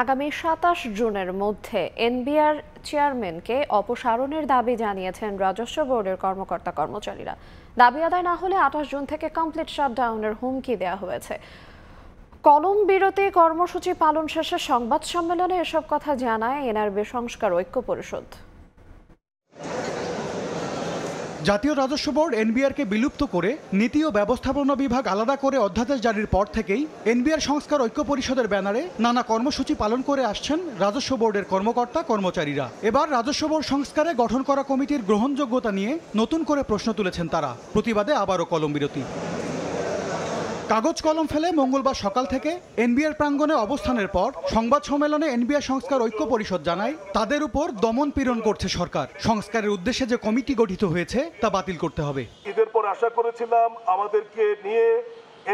আগামী 27 জুনের মধ্যে এনবিআর চেয়ারম্যানকে অপসারণের দাবি জানিয়েছেন রাজস্ব বোর্ডের কর্মকর্তা কর্মচারীরা। দাবি আদায় না হলে 28 জুন থেকে কমপ্লিট শাটডাউনের হুমকি দেওয়া হয়েছে। কলম বিরতি কর্মসূচি পালন শেষে সংবাদ সম্মেলনে এসব কথা জানায় এনআরবি সংস্কার ঐক্য পরিষদ। জাতীয় রাজস্ব বোর্ড এনবিআরকে বিলুপ্ত করে নীতি ও ব্যবস্থাপনা বিভাগ আলাদা করে অধ্যাদেশ জারির পর থেকেই এনবিআর সংস্কার ঐক্য পরিষদের ব্যানারে নানা কর্মসূচি পালন করে আসছেন রাজস্ব বোর্ডের কর্মকর্তা কর্মচারীরা। এবার রাজস্ব বোর্ড সংস্কারে গঠন করা কমিটির গ্রহণযোগ্যতা নিয়ে নতুন করে প্রশ্ন তুলেছেন তারা। প্রতিবাদে আবারও কলম বিরতি। কাগজ কলম ফেলে মঙ্গলবার সকাল থেকে এনবিআর প্রাঙ্গণে অবস্থানের পর সংবাদ সম্মেলনে এনবিআর সংস্কার ঐক্য পরিষদ জানায় তাদের উপর দমন পীড়ন করছে সরকার। সংস্কারের উদ্দেশ্যে যে কমিটি গঠিত হয়েছে তা বাতিল করতে হবে। ঈদের পর আশা করেছিলাম আমাদেরকে নিয়ে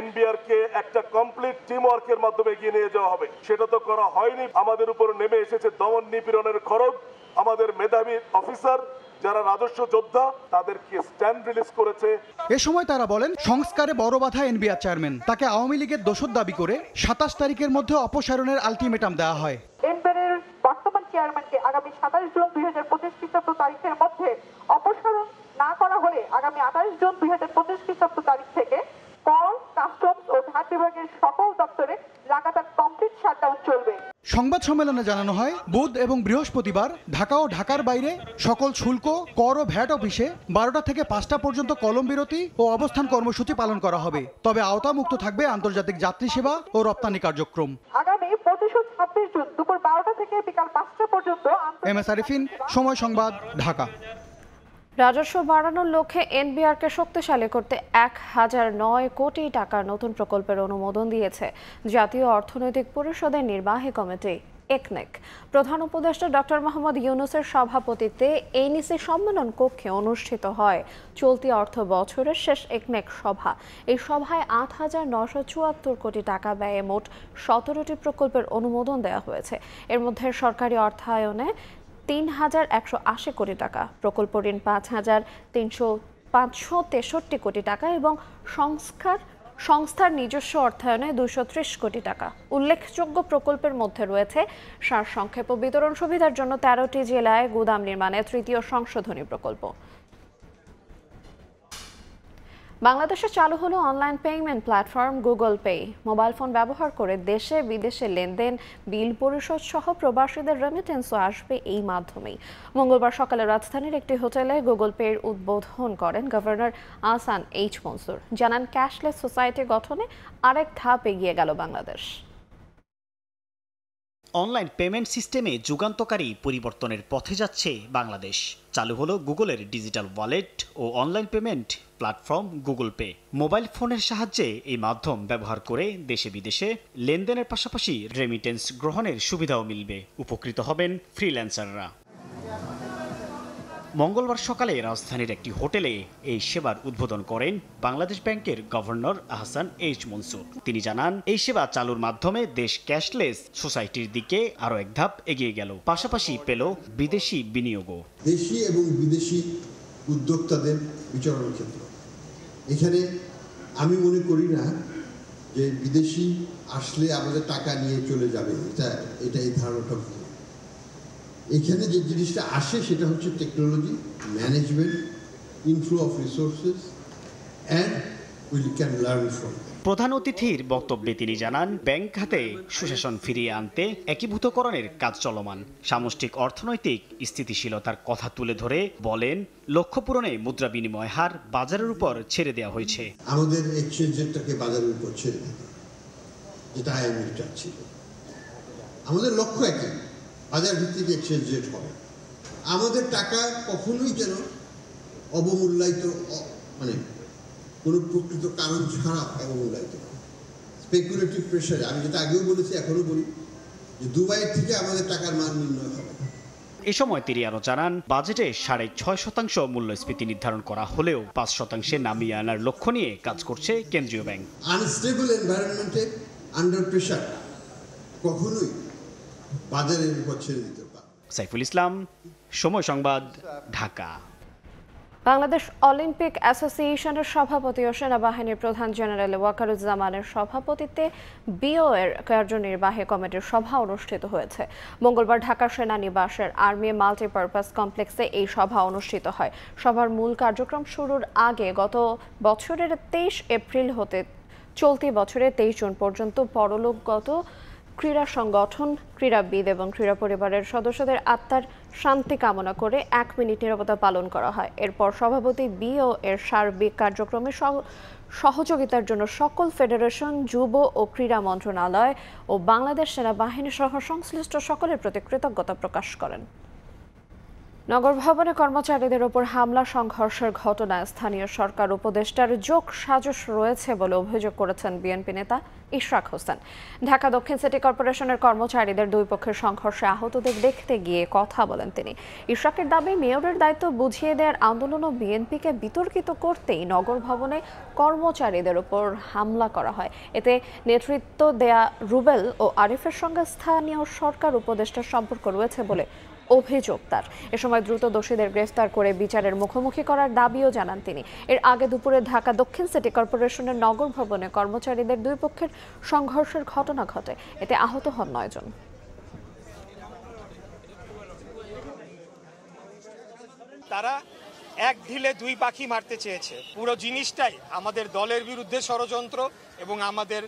এনবিআরকে একটা কমপ্লিট টিম ওয়ার্কের মাধ্যমে এগিয়ে নিয়ে যাওয়া হবে, সেটা তো করা হয়নি। আমাদের উপর নেমে এসেছে দমন নিপীড়নের খড়গ। আমাদের মেধাবী অফিসার যারা রাজস্ব যোদ্ধা তাদেরকে স্ট্যান্ড রিলিজ করেছে। এ সময় তারা বলেন সংস্কারে বড় বাধা এনবিআর চেয়ারম্যান। তাকে আওয়ামী লীগের দোষর দাবি করে 27 তারিখের মধ্যে অপসারণের আলটিমেটাম দেওয়া হয়। এনবিআরের বর্তমান চেয়ারম্যানকে আগামী 27 জুন 2025 খ্রিস্টাব্দ তারিখের মধ্যে অপসারণ না করা হলে আগামী 28 জুন 2025 খ্রিস্টাব্দ তারিখ থেকে কর, কাস্টমস ও ভ্যাট বিভাগের সকল দপ্তরে লাগাতার কমপ্লিট শাটডাউন চলবে। সংবাদ সম্মেলনে জানানো হয় বুধ এবং বৃহস্পতিবার ঢাকা ও ঢাকার বাইরে সকল শুল্ক, কর ও ভ্যাট অফিসে 12টা থেকে 5টা পর্যন্ত কলম বিরতি ও অবস্থান কর্মসূচি পালন করা হবে। তবে আওতামুক্ত থাকবে আন্তর্জাতিক যাত্রী সেবা ও রপ্তানি কার্যক্রম। আগামী 25-26 জুন দুপুর 12টা থেকে বিকাল 5টা পর্যন্ত। এমএস আরিফিন, সময় সংবাদ, ঢাকা। রাজস্ব বাড়ানোর লক্ষ্যে এনবিআরকে শক্তিশালী করতে 1009 কোটি টাকার নতুন প্রকল্পের অনুমোদন দিয়েছে জাতীয় অর্থনৈতিক পরিষদের নির্বাহী কমিটি একনেক। প্রধান উপদেষ্টা ডক্টর মোহাম্মদ ইউনূসের সভাপতিত্বে এনইসি সম্মেলন কক্ষে অনুষ্ঠিত হয় চলতি অর্থ বছরের শেষ একনেক সভা। এই সভায় 8,974 কোটি টাকা ব্যয়ে মোট 17টি প্রকল্পের অনুমোদন দেওয়া হয়েছে। এর মধ্যে সরকারি অর্থায়নে 3,180 কোটি টাকা, প্রকল্প ঋণ 5,563 কোটি টাকা এবং সংস্থার নিজস্ব অর্থায়নে 230 কোটি টাকা। উল্লেখযোগ্য প্রকল্পের মধ্যে রয়েছে সারসংক্ষেপ ও বিতরণ সুবিধার জন্য 13টি জেলায় গুদাম নির্মাণে 3য় সংশোধনী প্রকল্প। বাংলাদেশে চালু হলো online payment platform Google Pay. Mobile phone ব্যবহার করে দেশে বিদেশে লেনদেন, বিল পরিশোধ সহ প্রবাসীদের রেমিটেন্সও আসবে এই মাধ্যমেই। মঙ্গলবার সকালে রাজধানীর একটি হোটেলে গুগল পের উদ্বোধন করেন গভর্নর আহসান এইচ মনসুর। জানান ক্যাশলেস সোসাইটি গঠনে আরেক ধাপ এগিয়ে গেল বাংলাদেশ। অনলাইন পেমেন্ট সিস্টেমে যুগান্তকারী পরিবর্তনের পথে যাচ্ছে বাংলাদেশ। চালু হলো গুগলের ডিজিটাল ওয়ালেট ও online payment platform Google Pay. Mobile ফোনের সাহায্যে এই মাধ্যম ব্যবহার করে দেশে বিদেশে লেনদেনের পাশাপাশি রেমিটেন্স গ্রহণের সুবিধাও মিলবে। উপকৃত হবেন ফ্রিল্যান্সাররা। মঙ্গলবার সকালে রাজধানীর একটি হোটেলে এই সেবার উদ্বোধন করেন বাংলাদেশ ব্যাংকের গভর্নর আহসান এইচ মনসুর। তিনি জানান, এই সেবা চালুর মাধ্যমে দেশ ক্যাশলেস সোসাইটির দিকে আরও এক ধাপ এগিয়ে গেল, পাশাপাশি পেল বিদেশি বিনিয়োগও। দেশি এবং বিদেশি উদ্যোক্তাদের বিচরণের ক্ষেত্র এখানে আমি মনে করি না যে বিদেশি আসলে আমাদের টাকা নিয়ে চলে যাবে, এটা এই ধারণাটা ভুল। এখানে যে জিনিসটা আসে সেটা হচ্ছে technology, management, inflow of resources and we can learn from. প্রধান অতিথির বক্তব্যে তিনি জানান, ব্যাংক খাতে সুশাসন ফিরিয়ে আনতে একীভূতকরণের কাজ চলমান। সামষ্টিক অর্থনৈতিক স্থিতিশীলতার কথা তুলে ধরে বলেন, লক্ষ্য পূরণে মুদ্রা বিনিময় হার বাজারের উপর ছেড়ে দেওয়া হয়েছে। আমাদের এক্সচেঞ্জ রেটটাকে বাজারের উপর ছেড়ে দিতে, যেটা আইএমএফ চাচ্ছিল। আমাদের লক্ষ্য একই, বাজার ভিত্তিক এক্সচেঞ্জ রেট হবে। আমাদের টাকা কখনোই যেন অবমূল্যায়িত, মানে কোনো প্রকৃত কারণ ছাড়া অবমূল্যায়িত, স্পেকুলেটিভ প্রেশারে। আমি যেটা আগেও বলেছি, এখনো বলি যে দুবাইয়ের থেকে আমাদের টাকার মান নির্ণয় হবে। এ সময় তিনি আরও জানান, বাজেটে 6.5% মূল্যস্ফীতি নির্ধারণ করা হলেও 5% নামিয়ে আনার লক্ষ্য নিয়ে কাজ করছে কেন্দ্রীয় ব্যাংক। আনস্টেবল এনভায়রনমেন্টে আন্ডার প্রেশার কখনোই বাজারের উপর ছেড়ে দিতে পারে। সাইফুল ইসলাম, সময় সংবাদ, ঢাকা। বাংলাদেশ অলিম্পিক অ্যাসোসিয়েশনের সভাপতি ও সেনাবাহিনীর প্রধান জেনারেল ওয়াকারুজ্জামানের সভাপতিত্বে বিওএর কার্যনির্বাহী কমিটির সভা অনুষ্ঠিত হয়েছে। মঙ্গলবার ঢাকা সেনানিবাসের আর্মি মাল্টিপারপাস কমপ্লেক্সে এই সভা অনুষ্ঠিত হয়। সভার মূল কার্যক্রম শুরুর আগে গত বছরের 23 এপ্রিল হতে চলতি বছরের 23 জুন পর্যন্ত পরলোকগত ক্রীড়া সংগঠন, ক্রীড়াবিদ এবং ক্রীড়া পরিবারের সদস্যদের আত্মার শান্তি কামনা করে 1 মিনিট নীরবতা পালন করা হয়। এরপর সভাপতি বিও এর সার্বিক কার্যক্রমে সহযোগিতার জন্য সকল ফেডারেশন, যুব ও ক্রীড়া মন্ত্রণালয় ও বাংলাদেশ সেনাবাহিনী সহ সংশ্লিষ্ট সকলের প্রতি কৃতজ্ঞতা প্রকাশ করেন। নগর ভবনে কর্মচারীদের ওপর হামলা সংঘর্ষের ঘটনায় স্থানীয় সরকার উপদেষ্টার যোগ সাজশ রয়েছে বলে অভিযোগ করেছেন বিএনপি নেতা ইশরাক হোসেন। ঢাকা দক্ষিণ সিটি কর্পোরেশনের কর্মচারীদের দুই পক্ষের সংঘর্ষে আহতদের দেখতে গিয়ে কথা বলেন তিনি। ইশরাকের দাবি, মেয়রের দায়িত্ব বুঝিয়ে দেওয়ার আন্দোলন ও বিএনপিকে বিতর্কিত করতেই নগর ভবনে কর্মচারীদের ওপর হামলা করা হয়। এতে নেতৃত্ব দেয়া রুবেল ও আরিফের সঙ্গে স্থানীয় সরকার উপদেষ্টার সম্পর্ক রয়েছে বলে অভিযোগ তার। এ সময় দ্রুত দোষীদের গ্রেফতার করে বিচারের মুখোমুখি করার দাবিও জানান তিনি। এর আগে দুপুরে ঢাকা দক্ষিণ সিটি কর্পোরেশনের নগর ভবনে কর্মচারীদের দুই পক্ষের সংঘর্ষের ঘটনা ঘটে। এতে আহত হন 9 জন। তারা এক ঢিলে দুই পাখি মারতে চেয়েছে। পুরো জিনিসটাই আমাদের দলের বিরুদ্ধে ষড়যন্ত্র এবং আমাদের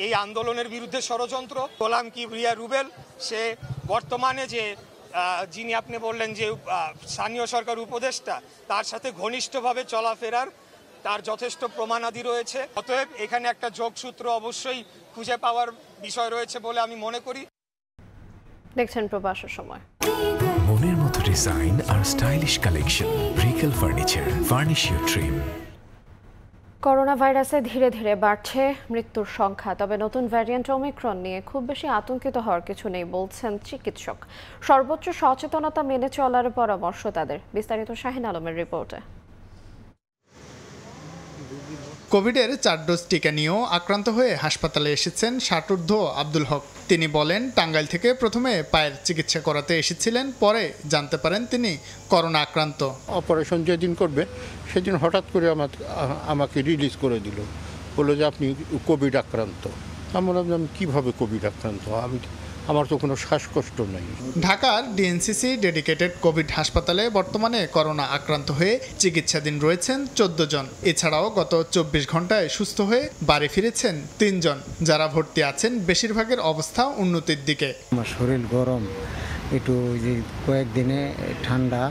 এই আন্দোলনের বিরুদ্ধে ষড়যন্ত্র। গোলাম কিবরিয়া রুবেল, সে বর্তমানে যিনি আপনি বললেন যে স্থানীয় সরকার উপদেষ্টা, তার সাথে ঘনিষ্ঠভাবে চলাফেরার তার যথেষ্ট প্রমাণাদি রয়েছে। অতএব এখানে একটা যোগসূত্র অবশ্যই খুঁজে পাওয়ার বিষয় রয়েছে বলে আমি মনে করি। দেখছেন প্রবাসের সময়। মনের মতো ডিজাইন আর stylish collection, Regal furniture, furnish your dream. Corona ভাইরাসে ধীরে ধীরে বাড়ছে মৃত্যুর সংখ্যা, তবে নতুন ভ্যারিয়েন্ট ওমিক্রন নিয়ে খুব বেশি আতঙ্কিত হওয়ার কিছু নেই বলছেন চিকিৎসক। সর্বোচ্চ সচেতনতা মেনে চলার পরামর্শ তাদের। বিস্তারিত শাহিন আলমের রিপোর্টে। কোভিডের 4 ডোজ টিকা নিয়েও আক্রান্ত হয়ে হাসপাতালে এসেছেন 60 আব্দুল হক। তিনি বলেন, টাঙ্গাইল থেকে প্রথমে পায়ের চিকিৎসা করাতে এসেছিলেন, পরে জানতে পারেন তিনি করোনা আক্রান্ত। অপারেশন যেদিন করবে সেদিন হঠাৎ করে আমাকে রিলিজ করে দিল, বললো যে আপনি কোভিড আক্রান্ত। আমি বললাম, কীভাবে কোভিড আক্রান্ত? আমার তো কোনো শ্বাসকষ্ট নেই। ঢাকার ডিএনসিসি ডেডিকেটেড কোভিড হাসপাতালে বর্তমানে করোনা আক্রান্ত হয়ে চিকিৎসাধীন রয়েছেন 14 জন। এছাড়াও গত 24 ঘন্টায় সুস্থ হয়ে বাড়ি ফিরেছেন 3 জন। যারা ভর্তি আছেন বেশিরভাগের অবস্থা উন্নতির দিকে। আমার শরীর গরম, একটু কয়েকদিনে ঠান্ডা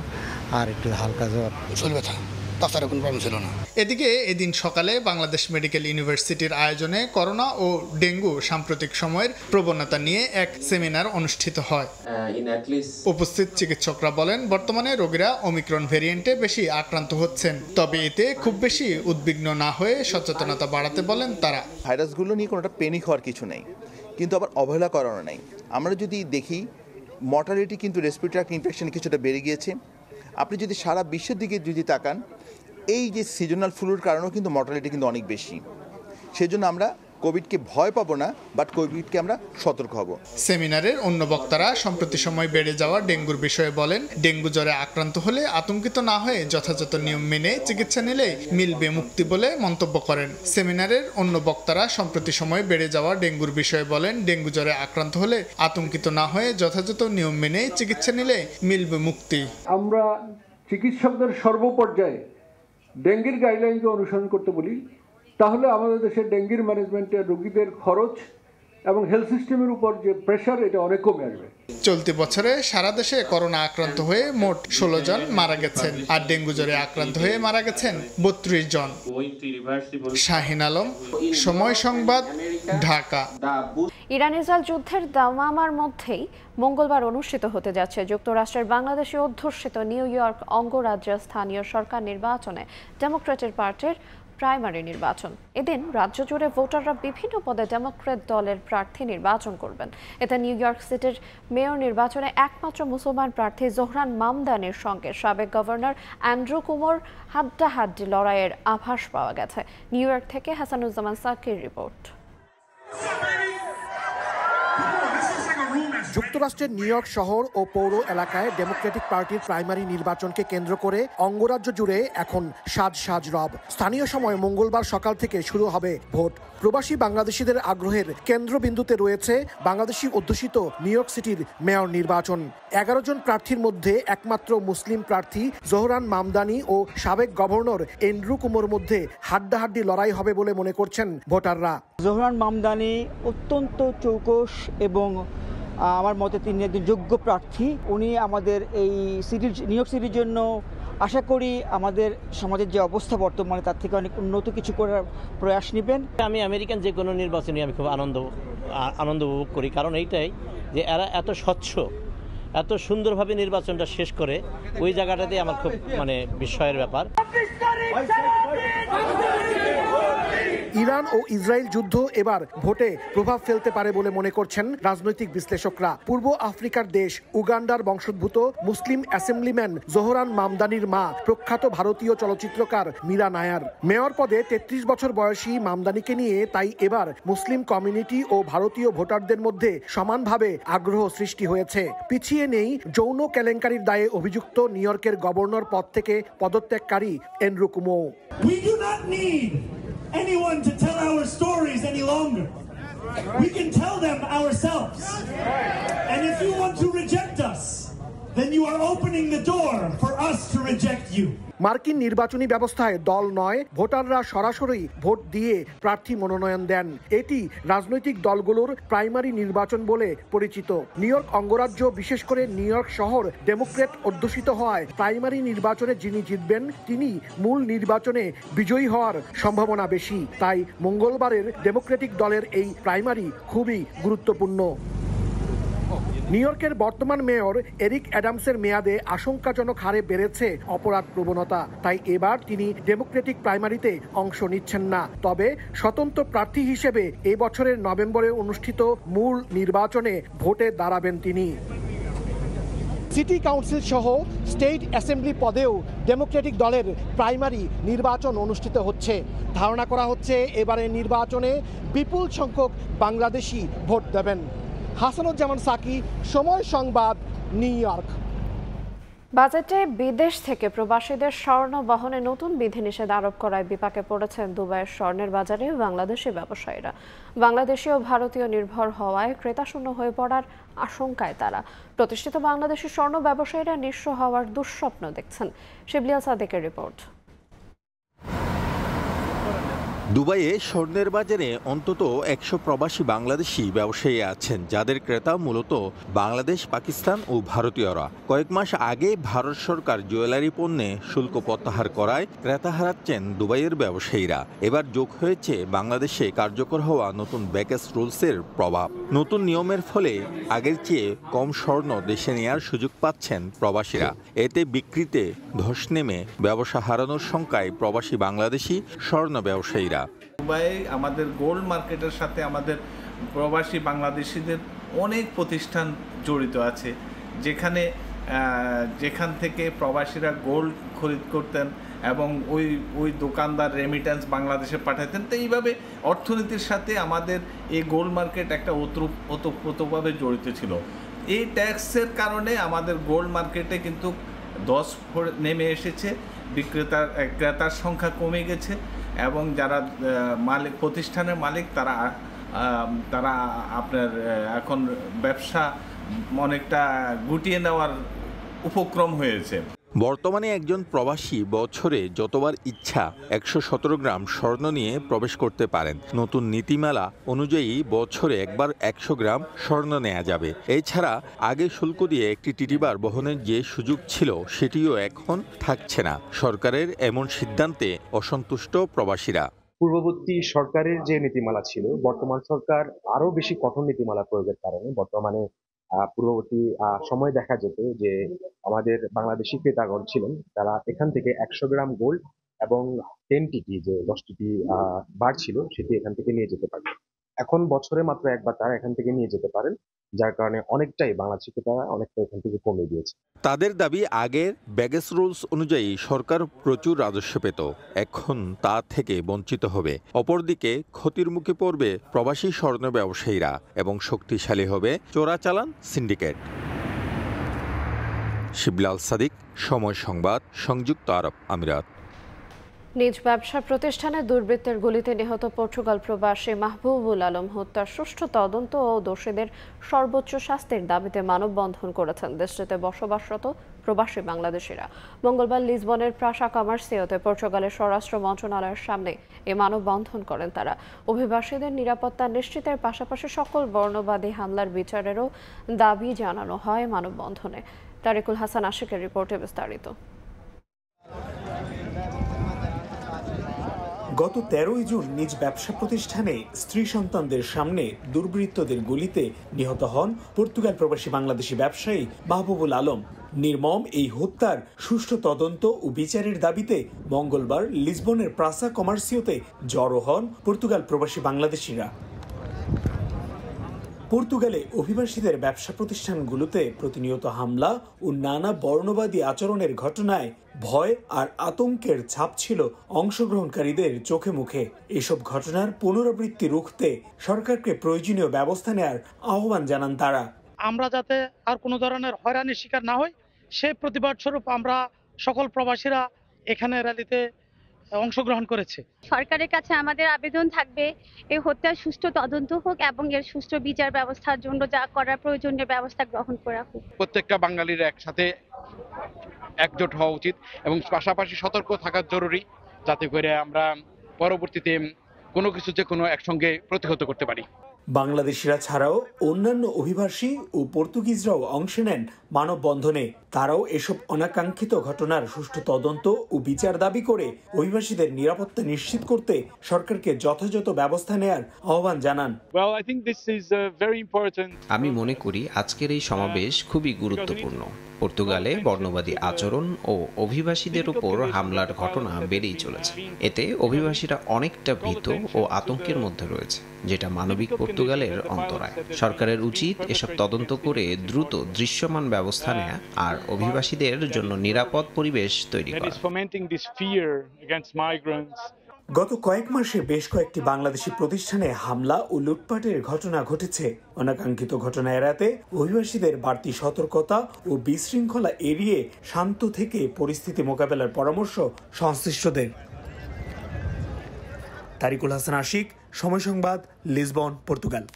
আর একটু হালকা জ্বর, শরীর ব্যথা, তাছাড়া কোনো প্রবলেম ছিল না। এদিকে এদিন সকালে বাংলাদেশ মেডিকেল ইউনিভার্সিটির আয়োজনে করোনা ও ডেঙ্গু সাম্প্রতিক সময়ের প্রবণতা নিয়ে এক সেমিনার অনুষ্ঠিত হয়। উপস্থিত চিকিৎসকরা বলেন, বর্তমানে রোগীরা ওমিক্রন ভ্যারিয়েন্টে বেশি আক্রান্ত হচ্ছেন, তবে এতে খুব বেশি উদ্বিগ্ন না হয়ে সচেতনতা বাড়াতে বলেন তারা। ভাইরাসগুলো নিয়ে কোনোটা প্যানিক হওয়ার কিছু নেই, কিন্তু আবার অবহেলা করানো নেই। আমরা যদি দেখি মর্টালিটি কিন্তু রেসপিরেটরি ট্র্যাক্ট ইনফেকশন কিছুটা বেড়ে গিয়েছে। আপনি যদি সারা বিশ্বের দিকে যদি তাকান, এই যে সিজনাল ফ্লুর কারণেও কিন্তু মর্টালিটি কিন্তু অনেক বেশি। সেজন্য আমরা কোভিডকে ভয় পাবো না, বাট কোভিডকে আমরা সতর্ক হব। সেমিনারের অন্য বক্তারা সম্প্রতি সময় বেড়ে যাওয়া ডেঙ্গুর বিষয়ে বলেন, ডেঙ্গু জ্বরে আক্রান্ত হলে আতঙ্কিত না হয়ে যথাযথ নিয়ম মেনে চিকিৎসা নিলে মিলবে মুক্তি বলে মন্তব্য করেন। সেমিনারের অন্য বক্তারা সম্প্রতি সময় বেড়ে যাওয়া ডেঙ্গুর বিষয়ে বলেন, ডেঙ্গু জ্বরে আক্রান্ত হলে আতঙ্কিত না হয়ে যথাযথ নিয়ম মেনে চিকিৎসা নিলে মিলবে মুক্তি। আমরা চিকিৎসকদের সর্বপর্যায়ে ডেঙ্গির গাইডলাইনকে অনুসরণ করতে বলি, তাহলে আমাদের দেশের ডেঙ্গির ম্যানেজমেন্টে রোগীদের খরচ এবং হেলথ সিস্টেমের উপর যে প্রেশার, এটা অনেক কমে আসবে। চলতি বছরে সারা দেশে করোনা আক্রান্ত হয়ে মোট 16 জন মারা গেছেন, আর ডেঙ্গু জ্বরে আক্রান্ত হয়ে মারা গেছেন 32 জন। শাহিন আলম, সময় সংবাদ, ঢাকা। ইরান ইসরায়েল যুদ্ধের দামামার মধ্যেই মঙ্গলবার অনুষ্ঠিত হতে যাচ্ছে যুক্তরাষ্ট্রের বাংলাদেশে অধ্যুষিত নিউ ইয়র্ক অঙ্গরাজ্যের স্থানীয় সরকার নির্বাচনে ডেমোক্রেটিক পার্টির প্রাইমারি নির্বাচন। এদিন রাজ্য জুড়ে ভোটাররা বিভিন্ন পদে ডেমোক্রেট দলের প্রার্থী নির্বাচন করবেন। এতে নিউ ইয়র্ক সিটির মেয়র নির্বাচনে একমাত্র মুসলমান প্রার্থী জোহরান মামদানির সঙ্গে সাবেক গভর্নর অ্যান্ড্রু কুমোর হাড্ডাহাড্ডি লড়াইয়ের আভাস পাওয়া গেছে। নিউ ইয়র্ক থেকে হাসানুজ্জামান সাকির রিপোর্ট। যুক্তরাষ্ট্রের নিউ ইয়র্ক শহর ও পৌর এলাকায় ডেমোক্রেটিক পার্টির প্রাইমারি নির্বাচনকে কেন্দ্র করে অঙ্গরাজ্য জুড়ে এখন সাজ রব। স্থানীয় সময় মঙ্গলবার সকাল থেকে শুরু হবে ভোট। প্রবাসী বাংলাদেশিদের আগ্রহের কেন্দ্রবিন্দুতে রয়েছে বাংলাদেশি অধ্যুষিত নিউ ইয়র্ক সিটির মেয়র নির্বাচন। 11 জন প্রার্থীর মধ্যে একমাত্র মুসলিম প্রার্থী জোহরান মামদানি ও সাবেক গভর্নর এন্ড্রু কুমোর মধ্যে হাড্ডাহাড্ডি লড়াই হবে বলে মনে করছেন ভোটাররা। জোহরান মামদানি অত্যন্ত চৌকস এবং আমার মতে তিনি একজন যোগ্য প্রার্থী। উনি আমাদের এই সিটির নিউ ইয়র্ক সিটির জন্য আশা করি আমাদের সমাজের যে অবস্থা বর্তমানে তার থেকে অনেক উন্নত কিছু করার প্রয়াস নেবেন। আমি আমেরিকান যে কোনো নির্বাচনে আমি খুব আনন্দ উপভোগ করি, কারণ এইটাই যে এরা এত স্বচ্ছ, এত সুন্দরভাবে নির্বাচনটা শেষ করে, ওই জায়গাটাতে আমার খুব বিস্ময়ের ব্যাপার। ইরান ও ইসরায়েল যুদ্ধ এবার ভোটে প্রভাব ফেলতে পারে বলে মনে করছেন রাজনৈতিক বিশ্লেষকরা। পূর্ব আফ্রিকার দেশ উগান্ডার বংশোদ্ভূত মুসলিম অ্যাসেম্বলিম্যান জোহরান মামদানির মা প্রখ্যাত ভারতীয় চলচ্চিত্রকার মীরা নায়ার। মেয়র পদে 33 বছর বয়সী মামদানিকে নিয়ে তাই এবার মুসলিম কমিউনিটি ও ভারতীয় ভোটারদের মধ্যে সমানভাবে আগ্রহ সৃষ্টি হয়েছে। পিছিয়ে নেই যৌন কেলেঙ্কারির দায়ে অভিযুক্ত নিউ ইয়র্কের গভর্নর পদ থেকে পদত্যাগকারী Andrew Cuomo. Anyone to tell our stories any longer. We can tell them ourselves. And if you want to reject us, then you are opening the door for us to reject you. মার্কিন নির্বাচনী ব্যবস্থায় দল নয়, ভোটাররা সরাসরি vote দিয়ে প্রার্থী মনোনয়ন দেন। এটি রাজনৈতিক দলগুলোর প্রাইমারি নির্বাচন বলে পরিচিত। নিউ ইয়র্ক অঙ্গরাজ্য, বিশেষ করে নিউ ইয়র্ক শহর ডেমোক্রেট অধ্যুষিত হওয়ায় প্রাইমারি নির্বাচনে যিনি জিতবেন তিনি মূল নির্বাচনে বিজয়ী হওয়ার সম্ভাবনা বেশি। তাই মঙ্গলবারের ডেমোক্রেটিক দলের এই প্রাইমারি খুবই গুরুত্বপূর্ণ। নিউ ইয়র্কের বর্তমান মেয়র এরিক অ্যাডামসের মেয়াদে আশঙ্কাজনক হারে বেড়েছে অপরাধ প্রবণতা। তাই এবার তিনি ডেমোক্রেটিক প্রাইমারিতে অংশ নিচ্ছেন না। তবে স্বতন্ত্র প্রার্থী হিসেবে এই বছরের নভেম্বরে অনুষ্ঠিত মূল নির্বাচনে ভোটে দাঁড়াবেন তিনি। সিটি কাউন্সিল সহ স্টেট অ্যাসেম্বলি পদেও ডেমোক্রেটিক দলের প্রাইমারি নির্বাচন অনুষ্ঠিত হচ্ছে। ধারণা করা হচ্ছে এবারের নির্বাচনে বিপুল সংখ্যক বাংলাদেশি ভোট দেবেন। হাসানুজ্জামান সাকি, সময় সংবাদ, নিউ ইয়র্ক। বাজেটে বিদেশ থেকে প্রবাসীদের স্বর্ণ বহনে নতুন বিধিনিষেধ আরোপ করায় বিপাকে পড়েছেন দুবাইয়ের স্বর্ণের বাজারে বাংলাদেশি ব্যবসায়ীরা। বাংলাদেশি ও ভারতীয় নির্ভর হওয়ায় ক্রেতাশূন্য হয়ে পড়ার আশঙ্কায় তারা। প্রতিষ্ঠিত বাংলাদেশি স্বর্ণ ব্যবসায়ীরা নিঃস্ব হওয়ার দুঃস্বপ্ন দেখছেন। শিবলিয়া সাদেকের রিপোর্ট। দুবাইয়ে স্বর্ণের বাজারে অন্তত 100 প্রবাসী বাংলাদেশি ব্যবসায়ী আছেন, যাদের ক্রেতা মূলত বাংলাদেশ, পাকিস্তান ও ভারতীয়রা। কয়েক মাস আগে ভারত সরকার জুয়েলারি পণ্যে শুল্ক প্রত্যাহার করায় ক্রেতা হারাচ্ছেন দুবাইয়ের ব্যবসায়ীরা। এবার যোগ হয়েছে বাংলাদেশে কার্যকর হওয়া নতুন ব্যাকেজ রুলসের প্রভাব। নতুন নিয়মের ফলে আগের চেয়ে কম স্বর্ণ দেশে নেওয়ার সুযোগ পাচ্ছেন প্রবাসীরা। এতে বিক্রিতে ধস নেমে ব্যবসা হারানোর শঙ্কায় প্রবাসী বাংলাদেশি স্বর্ণ ব্যবসায়ীরা। দুবাই আমাদের গোল্ড মার্কেটের সাথে আমাদের প্রবাসী বাংলাদেশিদের অনেক প্রতিষ্ঠান জড়িত আছে, যেখান থেকে প্রবাসীরা গোল্ড খরিদ করতেন এবং ওই দোকানদার রেমিটেন্স বাংলাদেশে পাঠাতেন। তো এইভাবে অর্থনীতির সাথে আমাদের এই গোল্ড মার্কেট একটা ওতপ্রোতভাবে জড়িত ছিল। এই ট্যাক্সের কারণে আমাদের গোল্ড মার্কেটে কিন্তু ধস নেমে এসেছে, ক্রেতার সংখ্যা কমে গেছে এবং যারা প্রতিষ্ঠানের মালিক তারা আপনার এখন ব্যবসা অনেকটা গুটিয়ে নেওয়ার উপক্রম হয়েছে। বর্তমানে একজন প্রবাসী বছরে যতবার ইচ্ছা 117 গ্রাম স্বর্ণ নিয়ে প্রবেশ করতে পারেন। নতুন নীতিমালা অনুযায়ী বছরে একবার 100 গ্রাম স্বর্ণ নেওয়া যাবে। এছাড়া আগে শুল্ক দিয়ে একটি টিটিবার বহনের যে সুযোগ ছিল সেটিও এখন থাকছে না। সরকারের এমন সিদ্ধান্তে অসন্তুষ্ট প্রবাসীরা। পূর্ববর্তী সরকারের যে নীতিমালা ছিল, বর্তমান সরকার আরো বেশি কঠোর নীতিমালা প্রয়োগের কারণে বর্তমানে পূর্ববর্তী সময় দেখা যেত যে আমাদের বাংলাদেশি ক্রেতাগণ ছিলেন, তারা এখান থেকে 100 গ্রাম গোল্ড এবং 10 টিটি যে 10 টিটি বার ছিল সেটি এখান থেকে নিয়ে যেতে পারবেন। এখন বছরে মাত্র একবার তারা এখান থেকে নিয়ে যেতে পারেন। যার কারণে অনেকটাই বাংলাদেশি ক্রেতারা অনেকটা এখান থেকে কমে দিয়েছে। তাদের দাবি আগের ব্যাগেজ রুলস অনুযায়ী সরকার প্রচুর রাজস্ব পেত, এখন তা থেকে বঞ্চিত হবে। অপরদিকে ক্ষতির মুখে পড়বে প্রবাসী স্বর্ণ ব্যবসায়ীরা এবং শক্তিশালী হবে চোরাচালান সিন্ডিকেট। শিবলাল সাদিক, সময় সংবাদ, সংযুক্ত আরব আমিরাত। নিজ ব্যবসা প্রতিষ্ঠানে দুর্বৃত্তের গুলিতে নিহত পর্তুগাল প্রবাসী মাহবুবুল আলম হত্যার সুষ্ঠু তদন্ত ও দোষীদের সর্বোচ্চ শাস্তির দাবিতে মানববন্ধন করেছেন দেশটিতে বসবাসরত প্রবাসী বাংলাদেশিরা। মঙ্গলবার লিসবনের প্রাসা কমার্সিওতে পর্তুগালের স্বরাষ্ট্র মন্ত্রণালয়ের সামনে এ মানববন্ধন করেন তারা। অভিবাসীদের নিরাপত্তা নিশ্চিতের পাশাপাশি সকল বর্ণবাদী হামলার বিচারেরও দাবি জানানো হয় মানববন্ধনে। তারিকুল হাসান আশিকের রিপোর্টে বিস্তারিত। গত 13 জুন নিজ ব্যবসা প্রতিষ্ঠানে স্ত্রী সন্তানদের সামনে দুর্বৃত্তদের গুলিতে নিহত হন পর্তুগাল প্রবাসী বাংলাদেশি ব্যবসায়ী মাহবুবুল আলম। নির্মম এই হত্যার সুষ্ঠু তদন্ত ও বিচারের দাবিতে মঙ্গলবার লিসবনের প্রাসা কমার্সিওতে জড়ো হন পর্তুগাল প্রবাসী বাংলাদেশিরা। পর্তুগালে অভিবাসীদের ব্যবসা প্রতিষ্ঠানগুলোতে প্রতিনিয়ত হামলা ও নানা বর্ণবাদী আচরণের ঘটনায় ভয় আর আতঙ্কের ছাপ ছিল অংশগ্রহণকারীদের চোখে মুখে। এসব ঘটনার পুনরাবৃত্তি রুখতে সরকারকে প্রয়োজনীয় ব্যবস্থা নেওয়ার আহ্বান জানান তারা। আমরা যাতে আর কোনো ধরনের হয়রানির শিকার না হই সেই প্রতিবাদ স্বরূপ আমরা সকল প্রবাসীরা এখানে র্যালিতে অংশগ্রহণ করেছে। সরকারের কাছে আমাদের আবেদন থাকবে এই হত্যার সুষ্ঠু তদন্ত হোক এবং এর সুষ্ঠু বিচার ব্যবস্থার জন্য যা করার প্রয়োজনীয় ব্যবস্থা গ্রহণ করা হোক। প্রত্যেকটা বাঙালির একসাথে একজোট হওয়া উচিত এবং পাশাপাশি সতর্ক থাকা জরুরি, যাতে করে আমরা পরবর্তীতে কোনো কিছু যে কোনো একসঙ্গে প্রতিহত করতে পারি। বাংলাদেশিরা ছাড়াও অন্যান্য অভিবাসী ও পর্তুগিজরাও অংশ নেন মানববন্ধনে। তারাও এসব অনাকাঙ্ক্ষিত ঘটনার সুষ্ঠু তদন্ত ও বিচার দাবি করে অভিবাসীদের নিরাপত্তা নিশ্চিত করতে সরকারকে যথাযথ ব্যবস্থা নেয়ার আহ্বান জানান। আমি মনে করি আজকের এই সমাবেশ খুবই গুরুত্বপূর্ণ। পর্তুগালে বর্ণবাদী আচরণ ও অভিবাসীদের উপর হামলার ঘটনা বেড়েই চলেছে। এতে অভিবাসীরা অনেকটা ভীত ও আতঙ্কের মধ্যে রয়েছে, যেটা মানবিক পর্তুগালের অন্তরায়। সরকারের উচিত এসব তদন্ত করে দ্রুত দৃশ্যমান ব্যবস্থা নেয়া আর অভিবাসীদের জন্য নিরাপদ পরিবেশ তৈরি করা। গত কয়েক মাসে বেশ কয়েকটি বাংলাদেশি প্রতিষ্ঠানে হামলা ও লুটপাটের ঘটনা ঘটেছে। অনাকাঙ্ক্ষিত ঘটনা এড়াতে অভিবাসীদের বাড়তি সতর্কতা ও বিশৃঙ্খলা এড়িয়ে শান্ত থেকে পরিস্থিতি মোকাবেলার পরামর্শ সংশ্লিষ্টদের। তারিকুল হাসান আশিক, সময় সংবাদ, Lisbon, Portugal.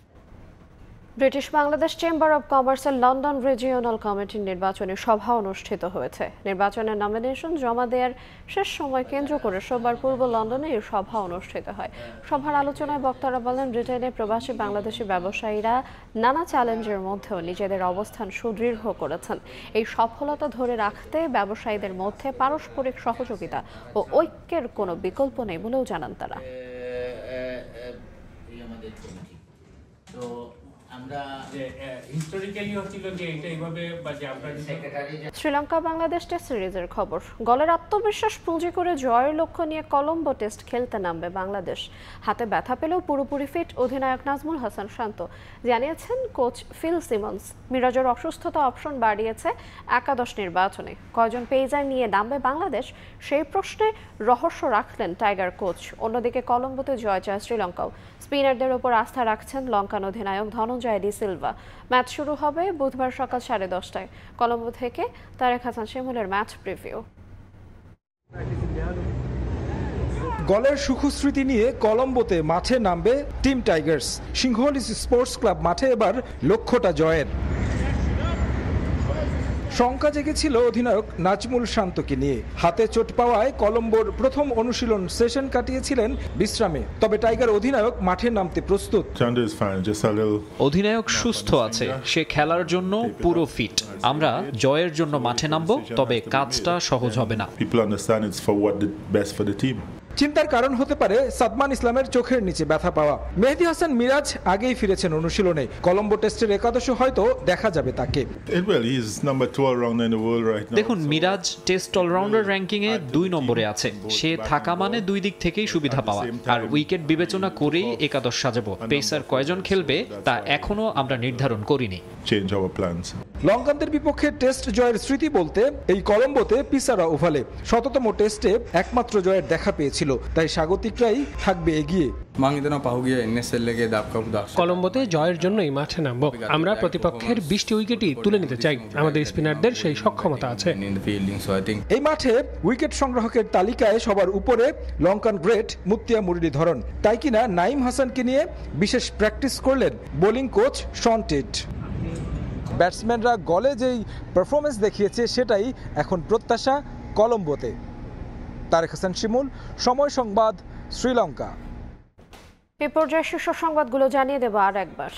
British Bangladesh chamber of কমার্সের লন্ডন রিজিওনাল কমিটির নির্বাচনী সভা অনুষ্ঠিত হয়েছে। নির্বাচনের নমিনেশন জমা দেওয়ার শেষ সময় কেন্দ্র করে সোমবার পূর্ব লন্ডনে এই সভা অনুষ্ঠিত হয়। সভার আলোচনায় বক্তারা বলেন, ব্রিটেনে প্রবাসী বাংলাদেশি ব্যবসায়ীরা নানা চ্যালেঞ্জের মধ্যেও নিজেদের অবস্থান সুদৃঢ় করেছেন। এই সফলতা ধরে রাখতে ব্যবসায়ীদের মধ্যে পারস্পরিক সহযোগিতা ও ঐক্যের কোনো বিকল্প নেই বলেও জানান তারা। শ্রীলঙ্কা বাংলাদেশ টেস্ট সিরিজের খবর। গলের আত্মবিশ্বাস পুঁজি করে জয়ের লক্ষ্য নিয়ে কলম্বো টেস্ট খেলতে নামবে বাংলাদেশ। হাতে ব্যথা পেলেও পুরোপুরি ফিট অধিনায়ক নাজমুল হাসান শান্ত, জানিয়েছেন কোচ ফিল সিমন্স। মিরাজের অসুস্থতা অপশন বাড়িয়েছে একাদশ নির্বাচনে। কয়জন পেসার নিয়ে নামবে বাংলাদেশ সেই প্রশ্নে রহস্য রাখলেন টাইগার কোচ। অন্যদিকে কলম্বোতে জয় চায় শ্রীলঙ্কাও। স্পিনারদের ওপর আস্থা রাখছেন লঙ্কান অধিনায়ক ধনঞ্জয় ডি সিলভা। ম্যাচ শুরু হবে বুধবার সকাল 10:30টায়। কলম্বো থেকে তারেক হাসান শিমুলের ম্যাচ প্রিভিউ। গলের সুখস্মৃতি নিয়ে কলম্বোতে মাঠে নামবে টিম টাইগার্স। সিংহলী স্পোর্টস ক্লাব মাঠে এবার লক্ষ্যটা জয়ের। শঙ্কা জেগেছিল অধিনায়ক নাজমুল শান্তকে নিয়ে। হাতে চোট পাওয়ায় কলম্বোর প্রথম অনুশীলন সেশন কাটিয়েছিলেন বিশ্রামে। তবে টাইগার অধিনায়ক মাঠে নামতে প্রস্তুত। অধিনায়ক সুস্থ আছে, সে খেলার জন্য পুরো ফিট। আমরা জয়ের জন্য মাঠে নামব, তবে কাজটা সহজ হবে না। চিন্তার কারণ হতে পারে সাদমান ইসলামের চোখের নিচে ব্যথা পাওয়া। মেহেদী হাসান মিরাজ আগেই ফিরেছেন অনুশীলনে, কলম্বো টেস্টের একাদশে হয়তো দেখা যাবে তাকে। দেখুন, মিরাজ টেস্ট অলরাউন্ডার র্যাঙ্কিংয়ে 2 নম্বরে আছে। সে থাকা মানে 2 দিক থেকেই সুবিধা পাওয়া, আর উইকেট বিবেচনা করেই একাদশ সাজাবো। পেসার কয়জন খেলবে তা এখনো আমরা নির্ধারণ করিনি। লঙ্কানদের বিপক্ষে টেস্ট জয়ের স্মৃতি বলতে এই কলম্বোতে পিসারা ওভালে ১৭তম টেস্টে একমাত্র জয়ের দেখা পেয়েছিল, তাই স্বাগতিকরাই থাকবে এগিয়ে। কলম্বোতে জয়ের জন্যই মাঠে নামবো। আমরা প্রতিপক্ষের 20টি উইকেটই তুলে নিতে চাই। আমাদের স্পিনারদের সেই সক্ষমতা আছে। এই মাঠে উইকেট সংগ্রাহকের তালিকায় সবার উপরে লঙ্কান গ্রেট মুত্তিয়া মুরলীধরন। তাই কিনা নাইম হাসানকে নিয়ে বিশেষ প্র্যাকটিস করলেন বোলিং কোচ শন টেট। ব্যাটসম্যানরা গলে যেই পারফরমেন্স দেখিয়েছে সেটাই এখন প্রত্যাশা কলম্বোতে। তারেক হাসান শিমুল, সময় সংবাদ, শ্রীলঙ্কা। এই পর্যায়ে শীর্ষ সংবাদগুলো জানিয়ে দেব আর একবার।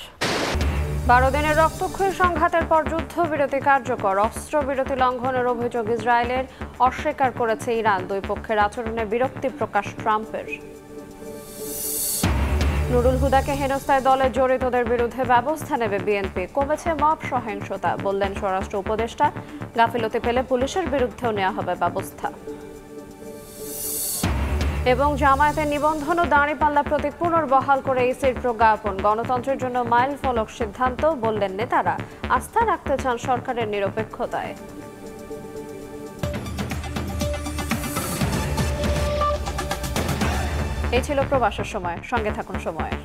12 দিনের রক্তক্ষয়ী সংঘাতের পর যুদ্ধবিরতি কার্যকর, অস্ত্রবিরতি লঙ্ঘনের অভিযোগ ইসরায়েলের, অস্বীকার করেছে ইরান। দুই পক্ষের আচরণে বিরক্তি প্রকাশ ট্রাম্পের। নুরুল হুদাকে হেনস্থায় দলে জড়িতদের বিরুদ্ধে ব্যবস্থা নেবে বিএনপি, কমেছে মব সহিংসতা, বললেন স্বরাষ্ট্র উপদেষ্টা। গাফিলতি পেলে পুলিশের বিরুদ্ধেও নেওয়া হবে ব্যবস্থা। এবং জামায়াতের নিবন্ধন ও দাঁড়িপাল্লা প্রতীক পুনর্বহাল করে ইসির প্রজ্ঞাপন, গণতন্ত্রের জন্য মাইল ফলক সিদ্ধান্ত, বললেন নেতারা। আস্থা রাখতে চান সরকারের নিরপেক্ষতায়। এই ছিল প্রবাসের সময়, সঙ্গে থাকুন সময়ের।